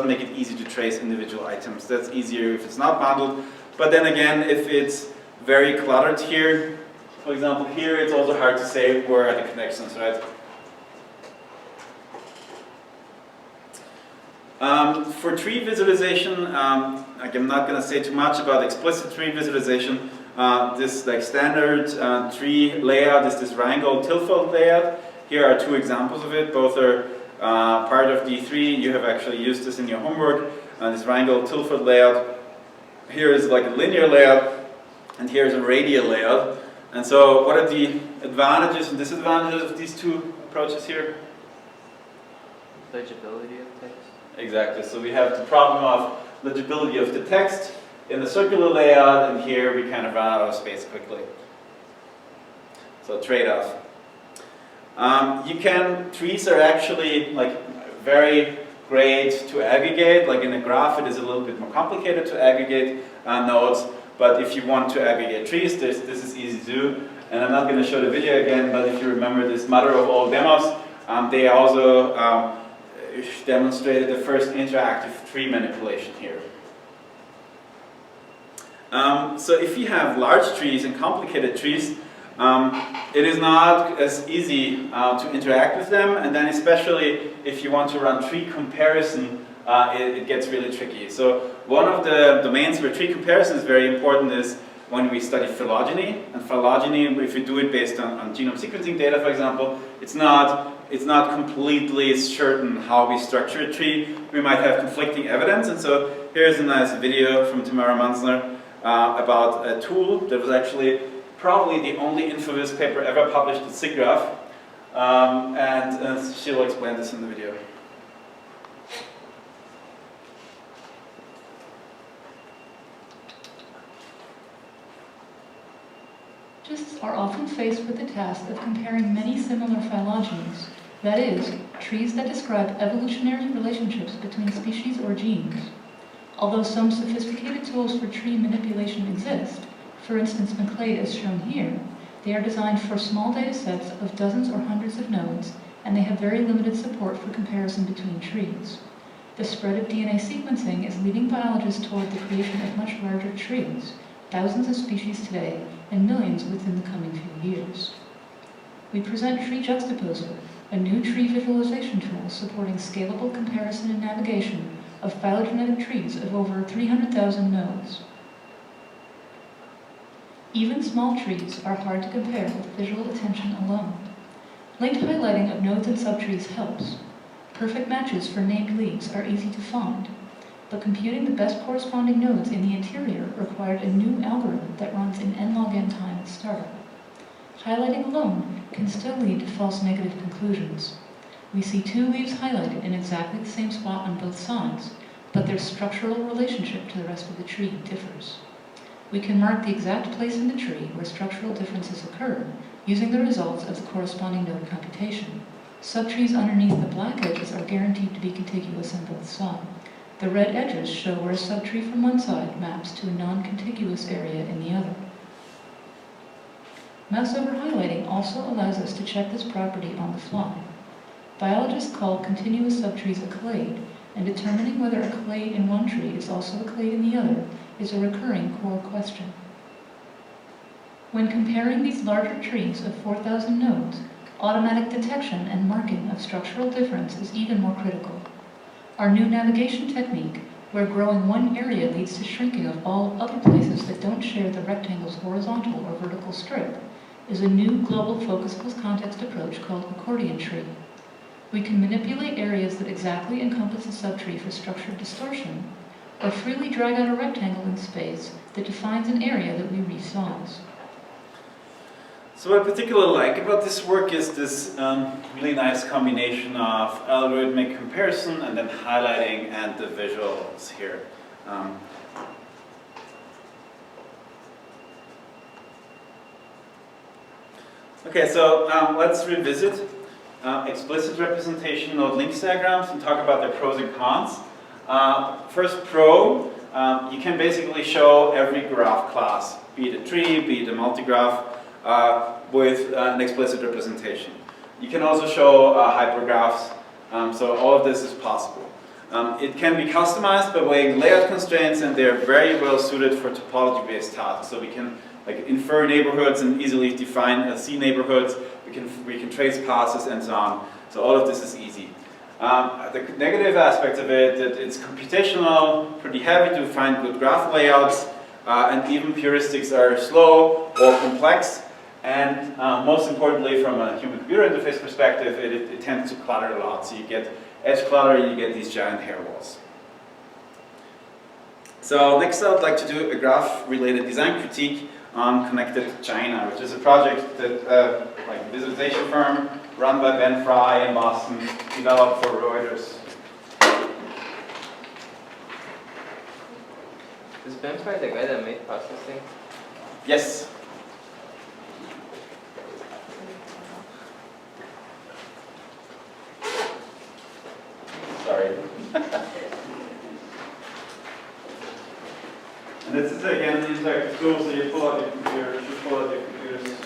Speaker 1: make it easy to trace individual items. That's easier if it's not bundled. But then again, if it's very cluttered here, for example, here it's also hard to say where are the connections, right? For tree visualization, like I'm not going to say too much about explicit tree visualization. This like standard tree layout is this Rheingold Tilfeld layout. Here are two examples of it. Both are part of D3. You have actually used this in your homework. This Rheingold Tilfeld layout. Here is like a linear layout, and here is a radial layout. And so, what are the advantages and disadvantages of these two approaches here?
Speaker 3: Legibility of text.
Speaker 1: Exactly. So we have the problem of legibility of the text in the circular layout, and here we kind of run out of space quickly. So trade-off. Trees are actually like very great to aggregate. Like in a graph, it is a little bit more complicated to aggregate nodes. But if you want to aggregate trees, this is easy to do. And I'm not going to show the video again, but if you remember this mother of all demos, they also demonstrated the first interactive tree manipulation here. So if you have large trees and complicated trees, it is not as easy to interact with them, and then especially if you want to run tree comparison, it gets really tricky. So one of the domains where tree comparison is very important is when we study phylogeny. And phylogeny, if we do it based on genome sequencing data, for example, it's not completely certain how we structure a tree. We might have conflicting evidence, and so here's a nice video from Tamara Manzner about a tool that was actually probably the only InfoVis paper ever published at SIGGRAPH, and she will explain this in the video.
Speaker 8: Biologists are often faced with the task of comparing many similar phylogenies, that is, trees that describe evolutionary relationships between species or genes. Although some sophisticated tools for tree manipulation exist, for instance Maclade as shown here, they are designed for small data sets of dozens or hundreds of nodes, and they have very limited support for comparison between trees. The spread of DNA sequencing is leading biologists toward the creation of much larger trees, thousands of species today, and millions within the coming few years. We present Tree Juxtaposer, a new tree visualization tool supporting scalable comparison and navigation of phylogenetic trees of over 300,000 nodes. Even small trees are hard to compare with visual attention alone. Linked highlighting of nodes and subtrees helps. Perfect matches for named leaves are easy to find, but computing the best corresponding nodes in the interior required a new algorithm that runs in n-log-n time at startup. Highlighting alone can still lead to false negative conclusions. We see two leaves highlighted in exactly the same spot on both sides, but their structural relationship to the rest of the tree differs. We can mark the exact place in the tree where structural differences occur using the results of the corresponding node computation. Subtrees underneath the black edges are guaranteed to be contiguous on both sides. The red edges show where a subtree from one side maps to a non-contiguous area in the other. Mouse over highlighting also allows us to check this property on the fly. Biologists call continuous subtrees a clade, and determining whether a clade in one tree is also a clade in the other is a recurring core question. When comparing these larger trees of 4,000 nodes, automatic detection and marking of structural difference is even more critical. Our new navigation technique, where growing one area leads to shrinking of all other places that don't share the rectangle's horizontal or vertical strip, is a new global focus plus context approach called accordion tree. We can manipulate areas that exactly encompass a subtree for structured distortion, or freely drag out a rectangle in space that defines an area that we resize.
Speaker 1: So what I particularly like about this work is this really nice combination of algorithmic comparison and then highlighting and the visuals here. Okay, so let's revisit explicit representation node link diagrams and talk about their pros and cons. First pro, you can basically show every graph class, be it a tree, be it a multigraph, with an explicit representation. You can also show hypergraphs, so all of this is possible. It can be customized by weighing layout constraints, and they're very well suited for topology-based tasks. So we can infer neighborhoods and easily define C neighborhoods. We can trace passes and so on. So all of this is easy. The negative aspect of it, that it's computational, pretty heavy to find good graph layouts, and even heuristics are slow or complex. And most importantly, from a human-computer interface perspective, it tends to clutter a lot. So you get edge clutter, you get these giant hair walls. So next I would like to do a graph-related design critique on Connected China, which is a project that, like a visualization firm run by Ben Fry in Boston, developed for Reuters.
Speaker 3: Is Ben Fry the guy that made processing?
Speaker 1: Yes. Sorry. And this is again an interactive tool, so you pull out your computer, you pull out your computers.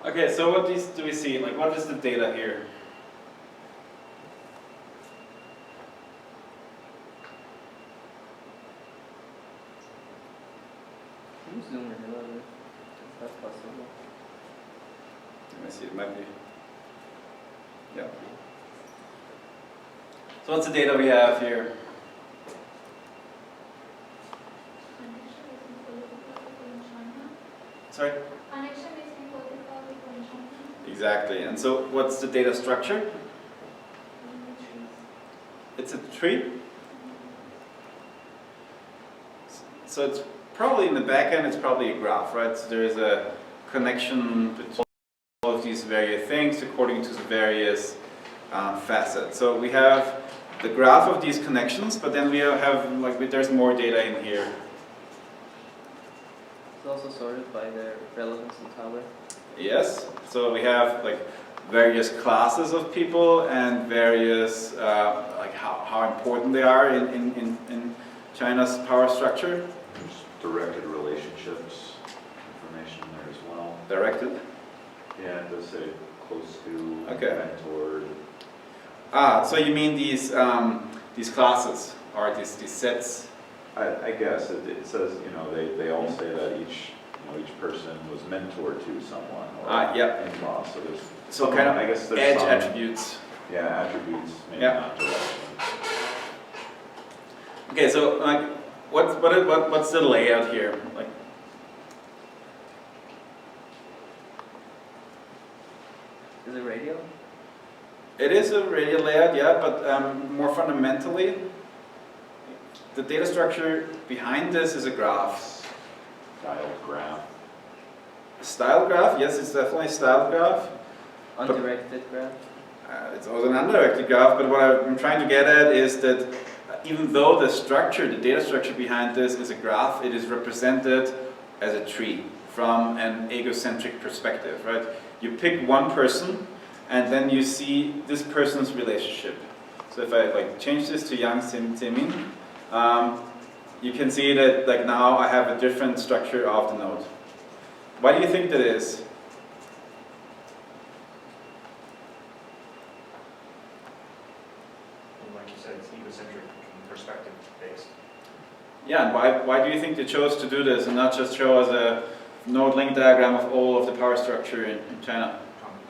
Speaker 1: Okay, so what do we see? Like, what is the data here?
Speaker 3: Can you zoom in a little bit? Is that possible?
Speaker 1: Let me see, it might be. Yeah. So what's the data we have here? Sorry? Exactly. And so what's the data structure? It's a tree. So it's probably in the back end, it's probably a graph, right? So there is a connection between all of these various things according to the various facets. So we have the graph of these connections, but then we have, like, there's more data in here.
Speaker 3: It's also sorted by their relevance and power.
Speaker 1: Yes, so we have like various classes of people and various, like how important they are in China's power structure.
Speaker 6: There's directed relationships, information there as well.
Speaker 1: Directed.
Speaker 6: Yeah, it does say close to,
Speaker 1: Okay.
Speaker 6: mentored.
Speaker 1: Ah, so you mean these classes or these sets?
Speaker 6: I guess it says, you know, they all say that each person was mentored to someone or
Speaker 1: Yep.
Speaker 6: in law. So there's
Speaker 1: So
Speaker 6: some,
Speaker 1: kind of
Speaker 6: I guess there's
Speaker 1: edge
Speaker 6: some,
Speaker 1: attributes.
Speaker 6: yeah, attributes, maybe
Speaker 1: Yeah.
Speaker 6: not direction.
Speaker 1: Okay, so like what's the layout here? Like,
Speaker 3: Is it radio?
Speaker 1: it is a radial layout, yeah, but more fundamentally, the data structure behind this is a graph.
Speaker 6: Dialed graph.
Speaker 1: Style graph, yes, it's definitely a style graph.
Speaker 3: Undirected graph?
Speaker 1: It's also an undirected graph, but what I'm trying to get at is that even though the structure, the data structure behind this is a graph, it is represented as a tree from an egocentric perspective, right? You pick one person and then you see this person's relationship. So if I like change this to Yang Zemin, you can see that like now I have a different structure of the node. Why do you think that is?
Speaker 7: And like you said, it's egocentric and perspective based.
Speaker 1: Yeah, and why do you think they chose to do this and not just show us a node link diagram of all of the power structure in China?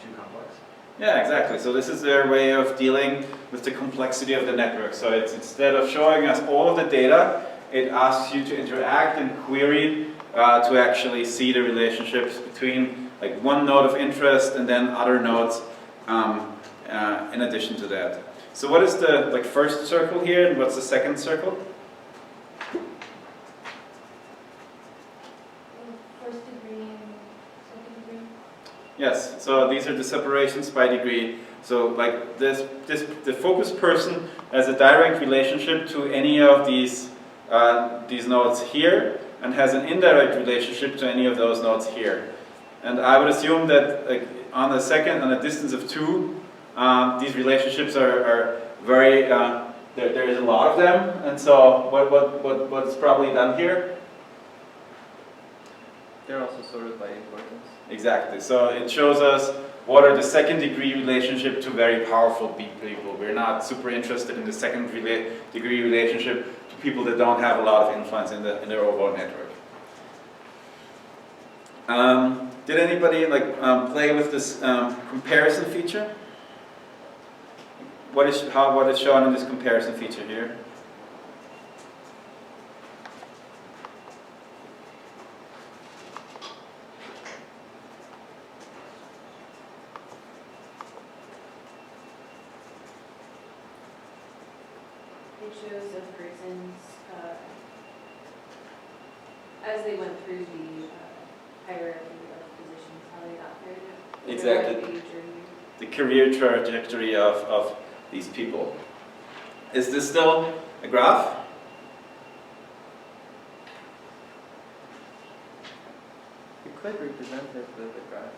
Speaker 7: Too complex.
Speaker 1: Yeah, exactly. So this is their way of dealing with the complexity of the network. So it's instead of showing us all of the data, it asks you to interact and query to actually see the relationships between like one node of interest and then other nodes in addition to that. So what is the like first circle here and what's the second circle?
Speaker 2: First degree and second degree.
Speaker 1: Yes, so these are the separations by degree. So like the focus person has a direct relationship to any of these nodes here and has an indirect relationship to any of those nodes here. And I would assume that like, on a distance of 2, these relationships are very, there is a lot of them. And so what's probably done here?
Speaker 3: They're also sorted by importance.
Speaker 1: Exactly. So it shows us what are the second degree relationship to very powerful people. We're not super interested in the second degree relationship to people that don't have a lot of influence in their overall network. Did anybody play with this comparison feature? What is shown in this comparison feature here?
Speaker 2: It shows a person's, as they went through the hierarchy of positions, how they got there.
Speaker 1: Exactly. The career trajectory of these people. Is this still a graph?
Speaker 3: You could represent it with a graph.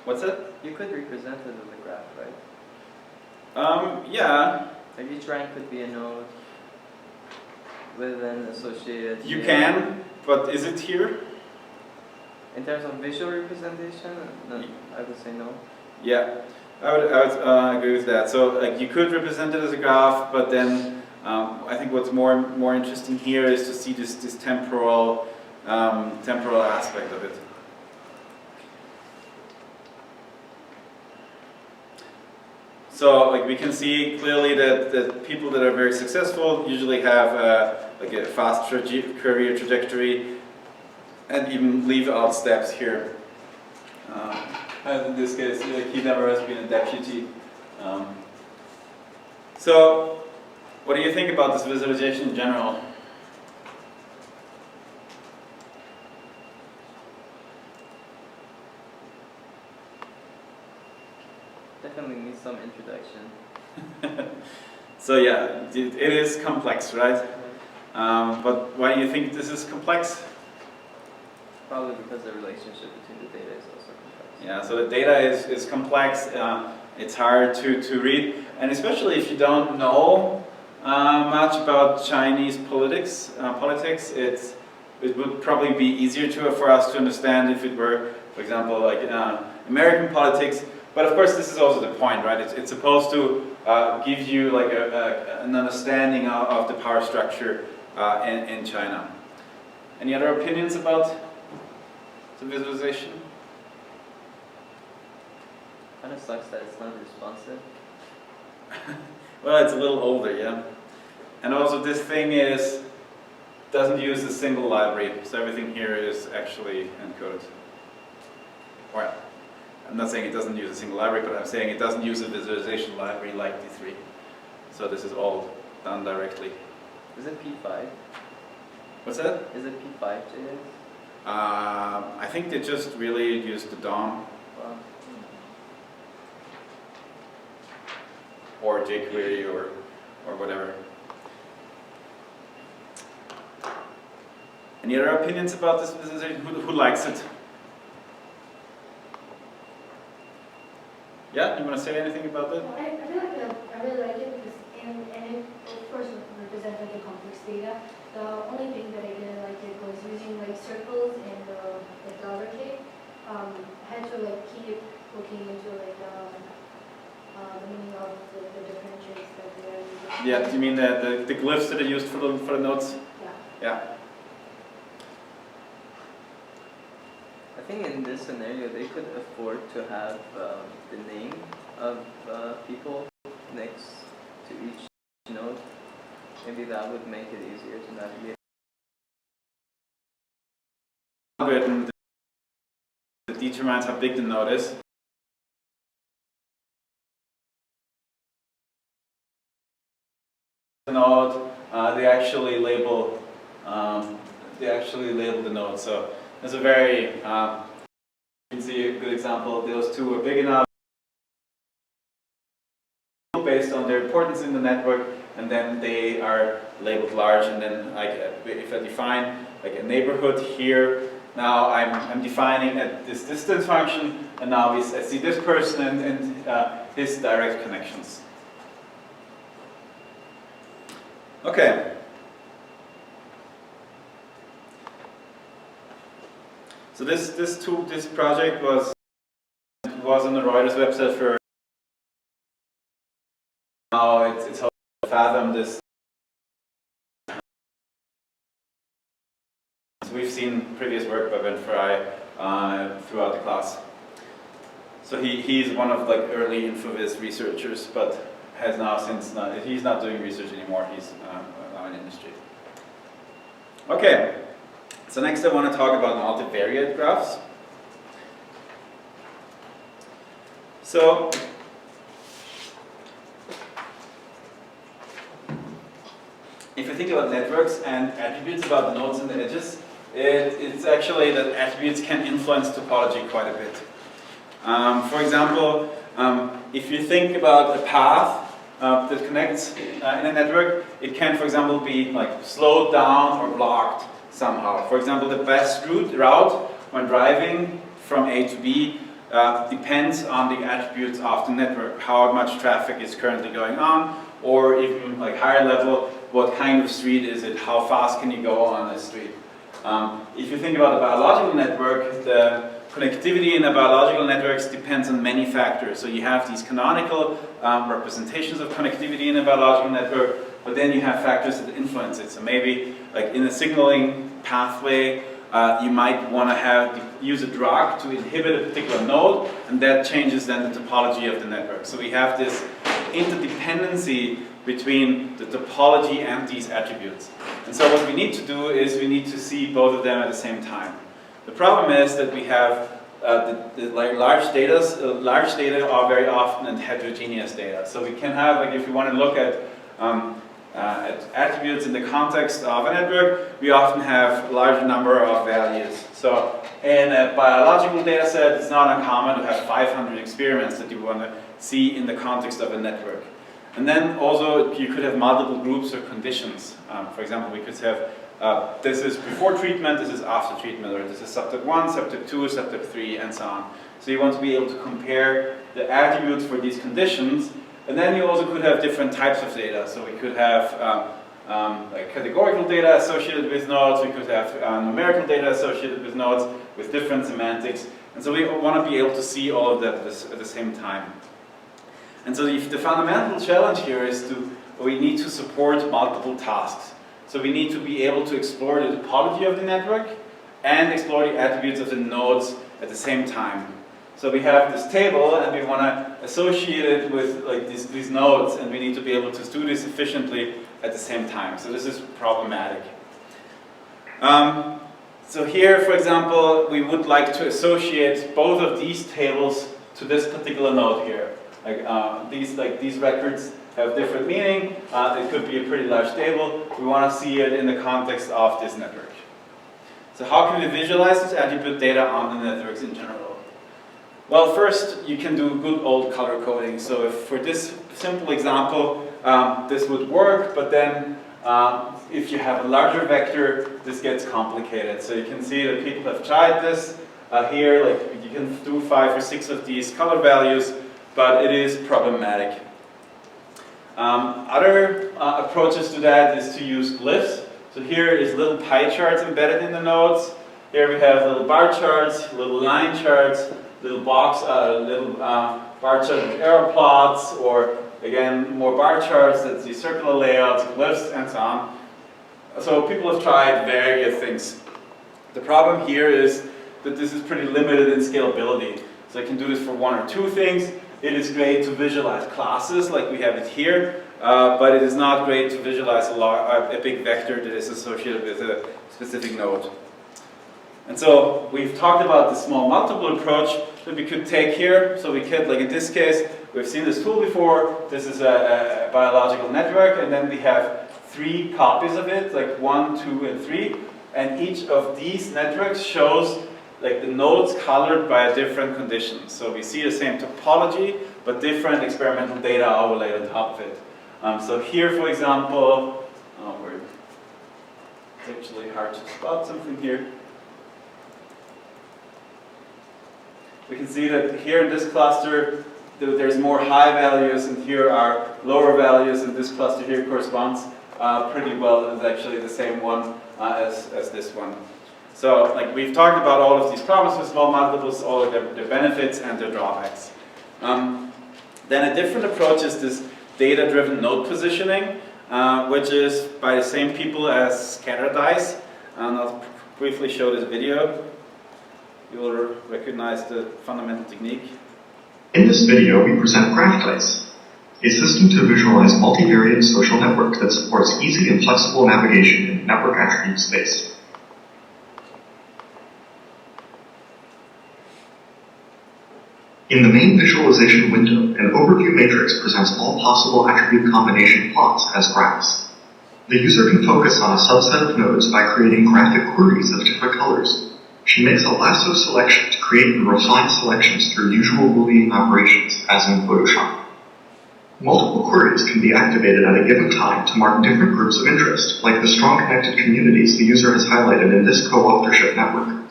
Speaker 1: What's it?
Speaker 3: You could represent it with a graph, right?
Speaker 1: Yeah.
Speaker 3: Like each rank could be a node with an associated...
Speaker 1: You can, but is it here?
Speaker 3: In terms of visual representation, no, I would say no.
Speaker 1: Yeah, I would agree with that. So like you could represent it as a graph, but then I think what's more interesting here is to see this temporal aspect of it. So like we can see clearly that people that are very successful usually have like a fast career trajectory and even leave out steps here. And in this case, he never has been a deputy. So What do you think about this visualization in general?
Speaker 3: Definitely needs some introduction.
Speaker 1: So yeah, it is complex, right? But why do you think this is complex?
Speaker 3: Probably because the relationship between the data is also complex.
Speaker 1: Yeah, so the data is complex, it's hard to read, and especially if you don't know much about Chinese politics, it would probably be easier for us to understand if it were, for example, like American politics. But of course, this is also the point, right? It's supposed to give you like an understanding of the power structure in China. Any other opinions about the visualization?
Speaker 3: Kind of sucks that it's not responsive.
Speaker 1: Well, it's a little older, yeah. And also this thing doesn't use a single library, so everything here is actually encoded. Well, I'm not saying it doesn't use a single library, but I'm saying it doesn't use a visualization library like D3. So this is all done directly.
Speaker 3: Is it P5?
Speaker 1: What's that?
Speaker 3: Is it P5 JS?
Speaker 1: I think they just really used the DOM
Speaker 3: Well,
Speaker 1: or jQuery or whatever. Any other opinions about this visualization? Who likes it? Yeah, you want to say anything about that?
Speaker 9: Well, I feel like I really like it because, and it of course represents like the complex data. The only thing that I didn't like it was using like circles and the dollar K. I had to like keep looking into like the meaning of the different traits that they are using.
Speaker 1: Yeah, do you mean the glyphs that are used for the nodes?
Speaker 9: Yeah.
Speaker 1: Yeah.
Speaker 3: I think in this scenario they could afford to have the name of people next to each node. Maybe that would make it easier to navigate.
Speaker 1: Algorithm that determines how big the node is. The node, they actually label the node. So there's a very you can see a good example. Those two are big enough based on their importance in the network, and then they are labeled large. And then if I define like a neighborhood here, now I'm defining this distance function, and now I see this person and his direct connections. Okay. So this project was on the Reuters website for. Now it's hard to fathom this. We've seen previous work by Ben Fry throughout the class. So he's one of like early InfoVis researchers, but has now he's not doing research anymore. He's now in industry. Okay. So next I want to talk about multivariate graphs. So if you think about networks and attributes about the nodes and the edges, it's actually that attributes can influence topology quite a bit. For example, if you think about a path that connects in a network, it can, for example, be like slowed down or blocked somehow. For example, the best route when driving from A to B depends on the attributes of the network, how much traffic is currently going on, or even like higher level, what kind of street is it, how fast can you go on a street. If you think about a biological network, the connectivity in the biological networks depends on many factors. So you have these canonical representations of connectivity in a biological network, but then you have factors that influence it. So maybe like in a signaling pathway, you might want to use a drug to inhibit a particular node, and that changes then the topology of the network. So we have this interdependency between the topology and these attributes. And so what we need to do is we need to see both of them at the same time. The problem is that we have large data are very often in heterogeneous data. So we can have, like if you want to look at attributes in the context of a network, we often have a larger number of values. So in a biological data set, it's not uncommon to have 500 experiments that you want to see in the context of a network. And then also you could have multiple groups or conditions. For example, we could have this is before treatment, this is after treatment, or this is subtype 1, subtype 2, subtype 3, and so on. So you want to be able to compare the attributes for these conditions. And then you also could have different types of data. So we could have like categorical data associated with nodes, we could have numerical data associated with nodes with different semantics. And so we want to be able to see all of that at the same time. And so the fundamental challenge here is we need to support multiple tasks. So we need to be able to explore the topology of the network and explore the attributes of the nodes at the same time. So we have this table and we want to associate it with like these nodes, and we need to be able to do this efficiently at the same time. So this is problematic. So here, for example, we would like to associate both of these tables to this particular node here. These records have different meaning. It could be a pretty large table. We want to see it in the context of this network. So how can we visualize this attribute data on the networks in general? Well, first you can do good old color coding. So if for this simple example, this would work, but then if you have a larger vector, this gets complicated. So you can see that people have tried this here. Like you can do 5 or 6 of these color values, but it is problematic. Other approaches to that is to use glyphs. So here is little pie charts embedded in the nodes. Here we have little bar charts, little line charts, little bar charts with arrow plots, or again more bar charts, that's the circular layouts, glyphs, and so on. So people have tried various things. The problem here is that this is pretty limited in scalability. So I can do this for 1 or 2 things. It is great to visualize classes like we have it here, but it is not great to visualize a big vector that is associated with a specific node. And so we've talked about the small multiple approach that we could take here. So we could, like in this case, we've seen this tool before. This is a biological network, and then we have 3 copies of it, like 1, 2, and 3. And each of these networks shows like the nodes colored by a different condition. So we see the same topology, but different experimental data overlaid on top of it. So here, for example, it's actually hard to spot something here. We can see that here in this cluster, there's more high values, and here are lower values, and this cluster here corresponds pretty well. It's actually the same one as this one. So, like we've talked about all of these problems with small multiples, all of their benefits and their drawbacks. Then a different approach is this data-driven node positioning, which is by the same people as scatter dice. And I'll briefly show this video. You will recognize the fundamental technique.
Speaker 10: In this video, we present Graph Dice, a system to visualize multivariate social network that supports easy and flexible navigation in network attribute space. In the main visualization window, an overview matrix presents all possible attribute combination plots as graphs. The user can focus on a subset of nodes by creating graphic queries of different colors. She makes a lasso selection to create and refine selections through usual Boolean operations, as in Photoshop. Multiple queries can be activated at a given time to mark different groups of interest, like the strong connected communities the user has highlighted in this co-authorship network.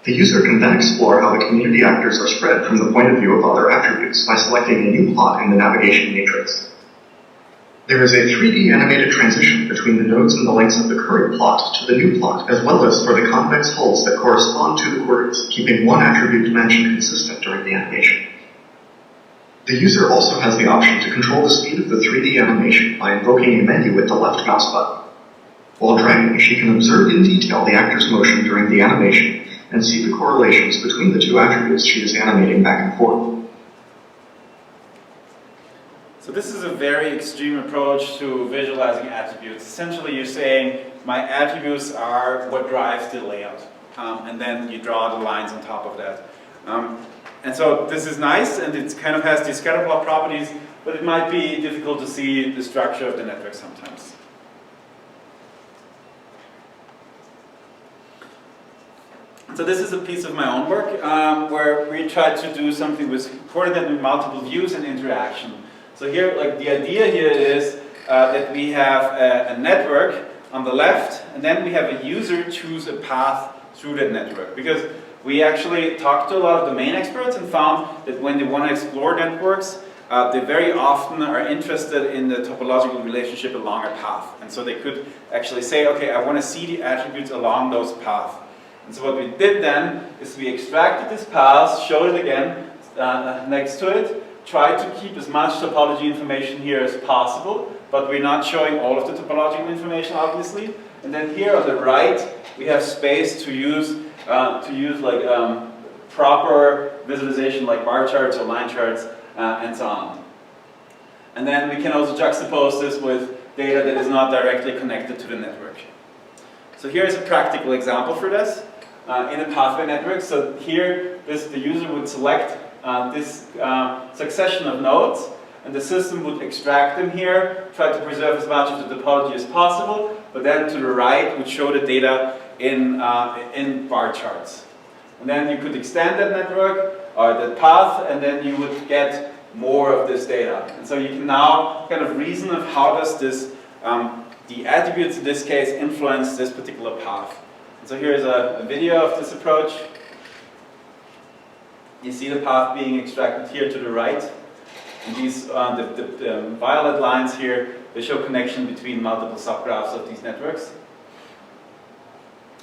Speaker 10: The user can then explore how the community actors are spread from the point of view of other attributes by selecting a new plot in the navigation matrix. There is a 3D animated transition between the nodes and the lengths of the current plot to the new plot, as well as for the convex hulls that correspond to the queries, keeping one attribute dimension consistent during the animation. The user also has the option to control the speed of the 3D animation by invoking a menu with the left mouse button. While dragging, she can observe in detail the actor's motion during the animation and see the correlations between the 2 attributes she is animating back and forth.
Speaker 1: So this is a very extreme approach to visualizing attributes. Essentially you're saying, my attributes are what drives the layout. And then you draw the lines on top of that. And so this is nice, and it kind of has these scatter plot properties, but it might be difficult to see the structure of the network sometimes. So this is a piece of my own work where we tried to do something with coordinate with multiple views and interaction. So here, like the idea here is that we have a network on the left, and then we have a user choose a path through that network. Because we actually talked to a lot of domain experts and found that when they want to explore networks, they very often are interested in the topological relationship along a path. And so they could actually say, okay, I want to see the attributes along those paths. And so what we did then is we extracted this path, showed it again next to it, tried to keep as much topology information here as possible, but we're not showing all of the topological information, obviously. And then here on the right, we have space to use like proper visualization like bar charts or line charts and so on. And then we can also juxtapose this with data that is not directly connected to the network. So here's a practical example for this in a pathway network. So here, the user would select this succession of nodes, and the system would extract them here, try to preserve as much of the topology as possible, but then to the right would show the data in bar charts. And then you could extend that network or that path, and then you would get more of this data. And so you can now kind of reason of how does this, the attributes in this case influence this particular path. And so here's a video of this approach. You see the path being extracted here to the right. And these, the violet lines here, they show connection between multiple subgraphs of these networks.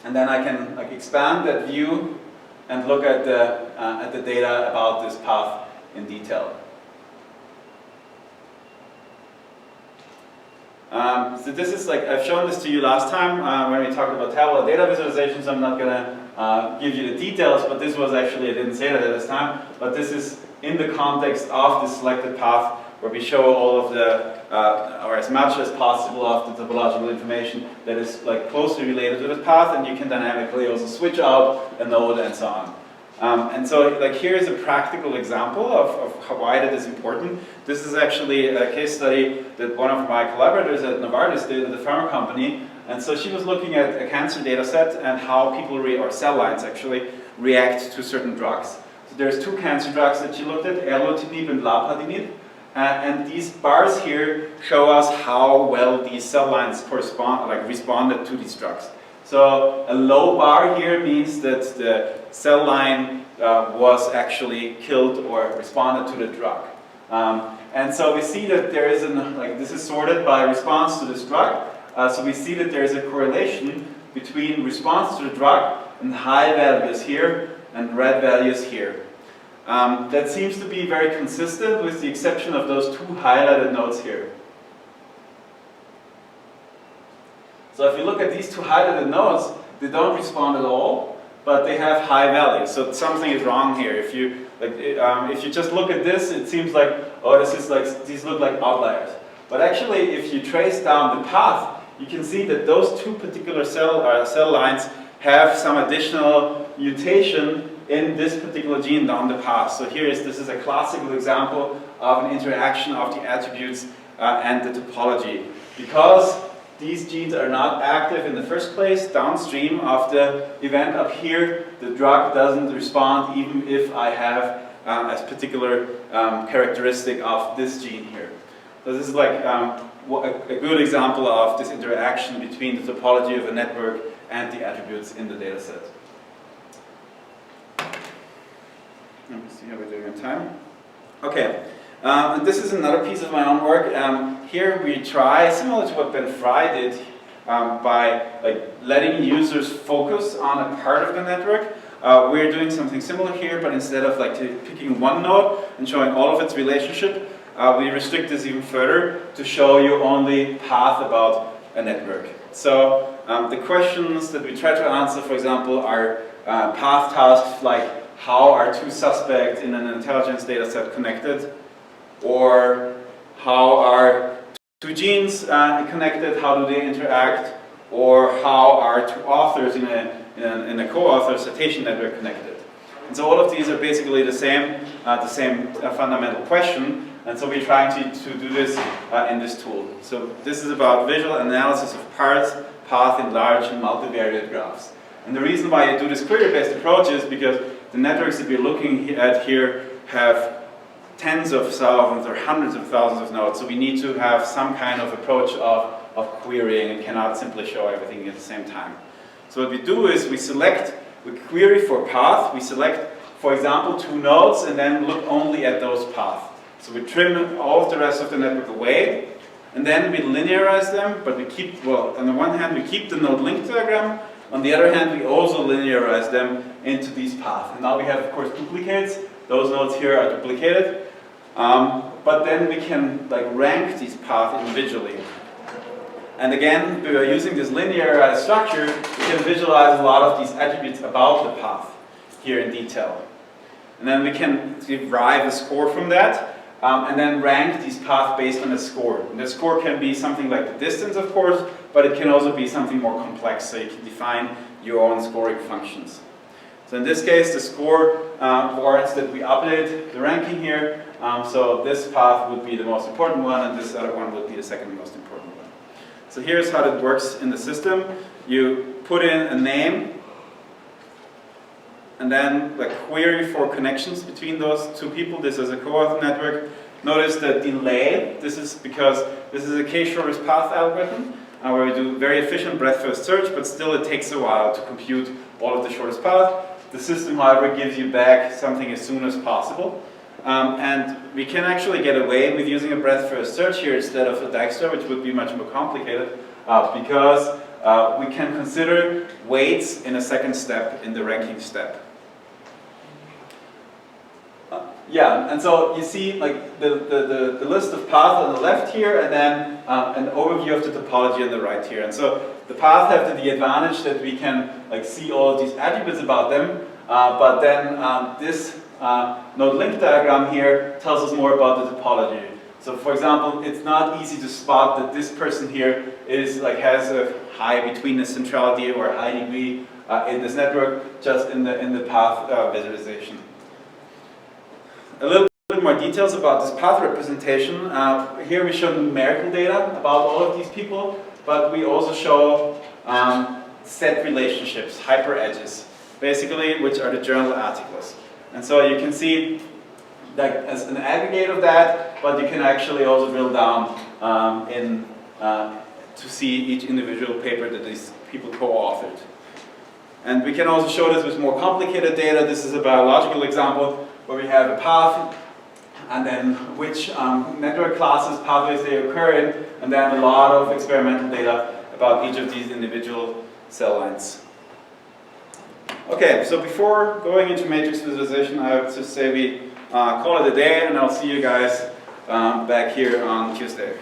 Speaker 1: And then I can like expand that view and look at the data about this path in detail. So this is like, I've shown this to you last time when we talked about tabular data visualizations. I'm not going to give you the details, but this was actually, I didn't say that at this time, but this is in the context of the selected path where we show all of the, or as much as possible of the topological information that is like closely related to the path, and you can dynamically also switch out a node and so on. And so like here's a practical example of why that is important. This is actually a case study that one of my collaborators at Novartis did at the pharma company. And so she was looking at a cancer data set and how people, or cell lines actually, react to certain drugs. So there's two cancer drugs that she looked at, erlotinib and lapatinib. And these bars here show us how well these cell lines responded to these drugs. So a low bar here means that the cell line was actually killed or responded to the drug. And so we see that there is this is sorted by response to this drug. So we see that there is a correlation between response to the drug and high values here and red values here. That seems to be very consistent with the exception of those two highlighted nodes here. So if you look at these two highlighted nodes, they don't respond at all, but they have high values. So something is wrong here. If you just look at this, it seems like, oh, these look like outliers. But actually, if you trace down the path, you can see that those two particular cell lines have some additional mutation in this particular gene down the path. So this is a classical example of an interaction of the attributes and the topology. Because these genes are not active in the first place, downstream of the event up here, the drug doesn't respond even if I have a particular characteristic of this gene here. So this is like a good example of this interaction between the topology of a network and the attributes in the data set. Let me see how we're doing on time. Okay, and this is another piece of my own work. Here we try, similar to what Ben Fry did, by letting users focus on a part of the network. We're doing something similar here, but instead of picking one node and showing all of its relationship, we restrict this even further to show you only path about a network. So the questions that we try to answer, for example, are path tasks like how are two suspects in an intelligence data set connected, or how are two genes connected, how do they interact, or how are two authors in a co-author citation network connected. And so all of these are basically the same fundamental question. And so we're trying to do this in this tool. So this is about visual analysis of parts, path in large and multivariate graphs. And the reason why I do this query-based approach is because the networks that we're looking at here have tens of thousands or hundreds of thousands of nodes. So we need to have some kind of approach of querying and cannot simply show everything at the same time. So what we do is we query for path, we select, for example, 2 nodes and then look only at those paths. So we trim all of the rest of the network away, and then we linearize them, but we keep, well, on the one hand, we keep the node link diagram, on the other hand, we also linearize them into these paths. And now we have, of course, duplicates. Those nodes here are duplicated. But then we can rank these paths individually. And again, by using this linearized structure, we can visualize a lot of these attributes about the path here in detail. And then we can derive a score from that, and then rank these paths based on a score. And the score can be something like the distance, of course, but it can also be something more complex, so you can define your own scoring functions. So in this case, the score warrants that we update the ranking here. So this path would be the most important one, and this other one would be the second most important one. So here's how that works in the system. You put in a name, and then query for connections between those 2 people. This is a co-auth network. Notice the delay. This is because this is a k-shortest path algorithm, where we do very efficient breadth-first search, but still it takes a while to compute all of the shortest path. The system, however, gives you back something as soon as possible. And we can actually get away with using a breadth-first search here instead of a Dijkstra, which would be much more complicated, because we can consider weights in a second step in the ranking step. Yeah, and so you see the list of paths on the left here, and then an overview of the topology on the right here. And so the paths have the advantage that we can see all of these attributes about them, but then this node link diagram here tells us more about the topology. So for example, it's not easy to spot that this person here is has a high betweenness centrality or a high degree in this network just in the path visualization. A little bit more details about this path representation. Here we show numerical data about all of these people, but we also show set relationships, hyperedges, basically, which are the journal articles. And so you can see as an aggregate of that, but you can actually also drill down to see each individual paper that these people co-authored. And we can also show this with more complicated data. This is a biological example where we have a path, and then which network classes, pathways they occur in, and then a lot of experimental data about each of these individual cell lines. Okay, so before going into matrix visualization, I would just say we call it a day, and I'll see you guys back here on Tuesday.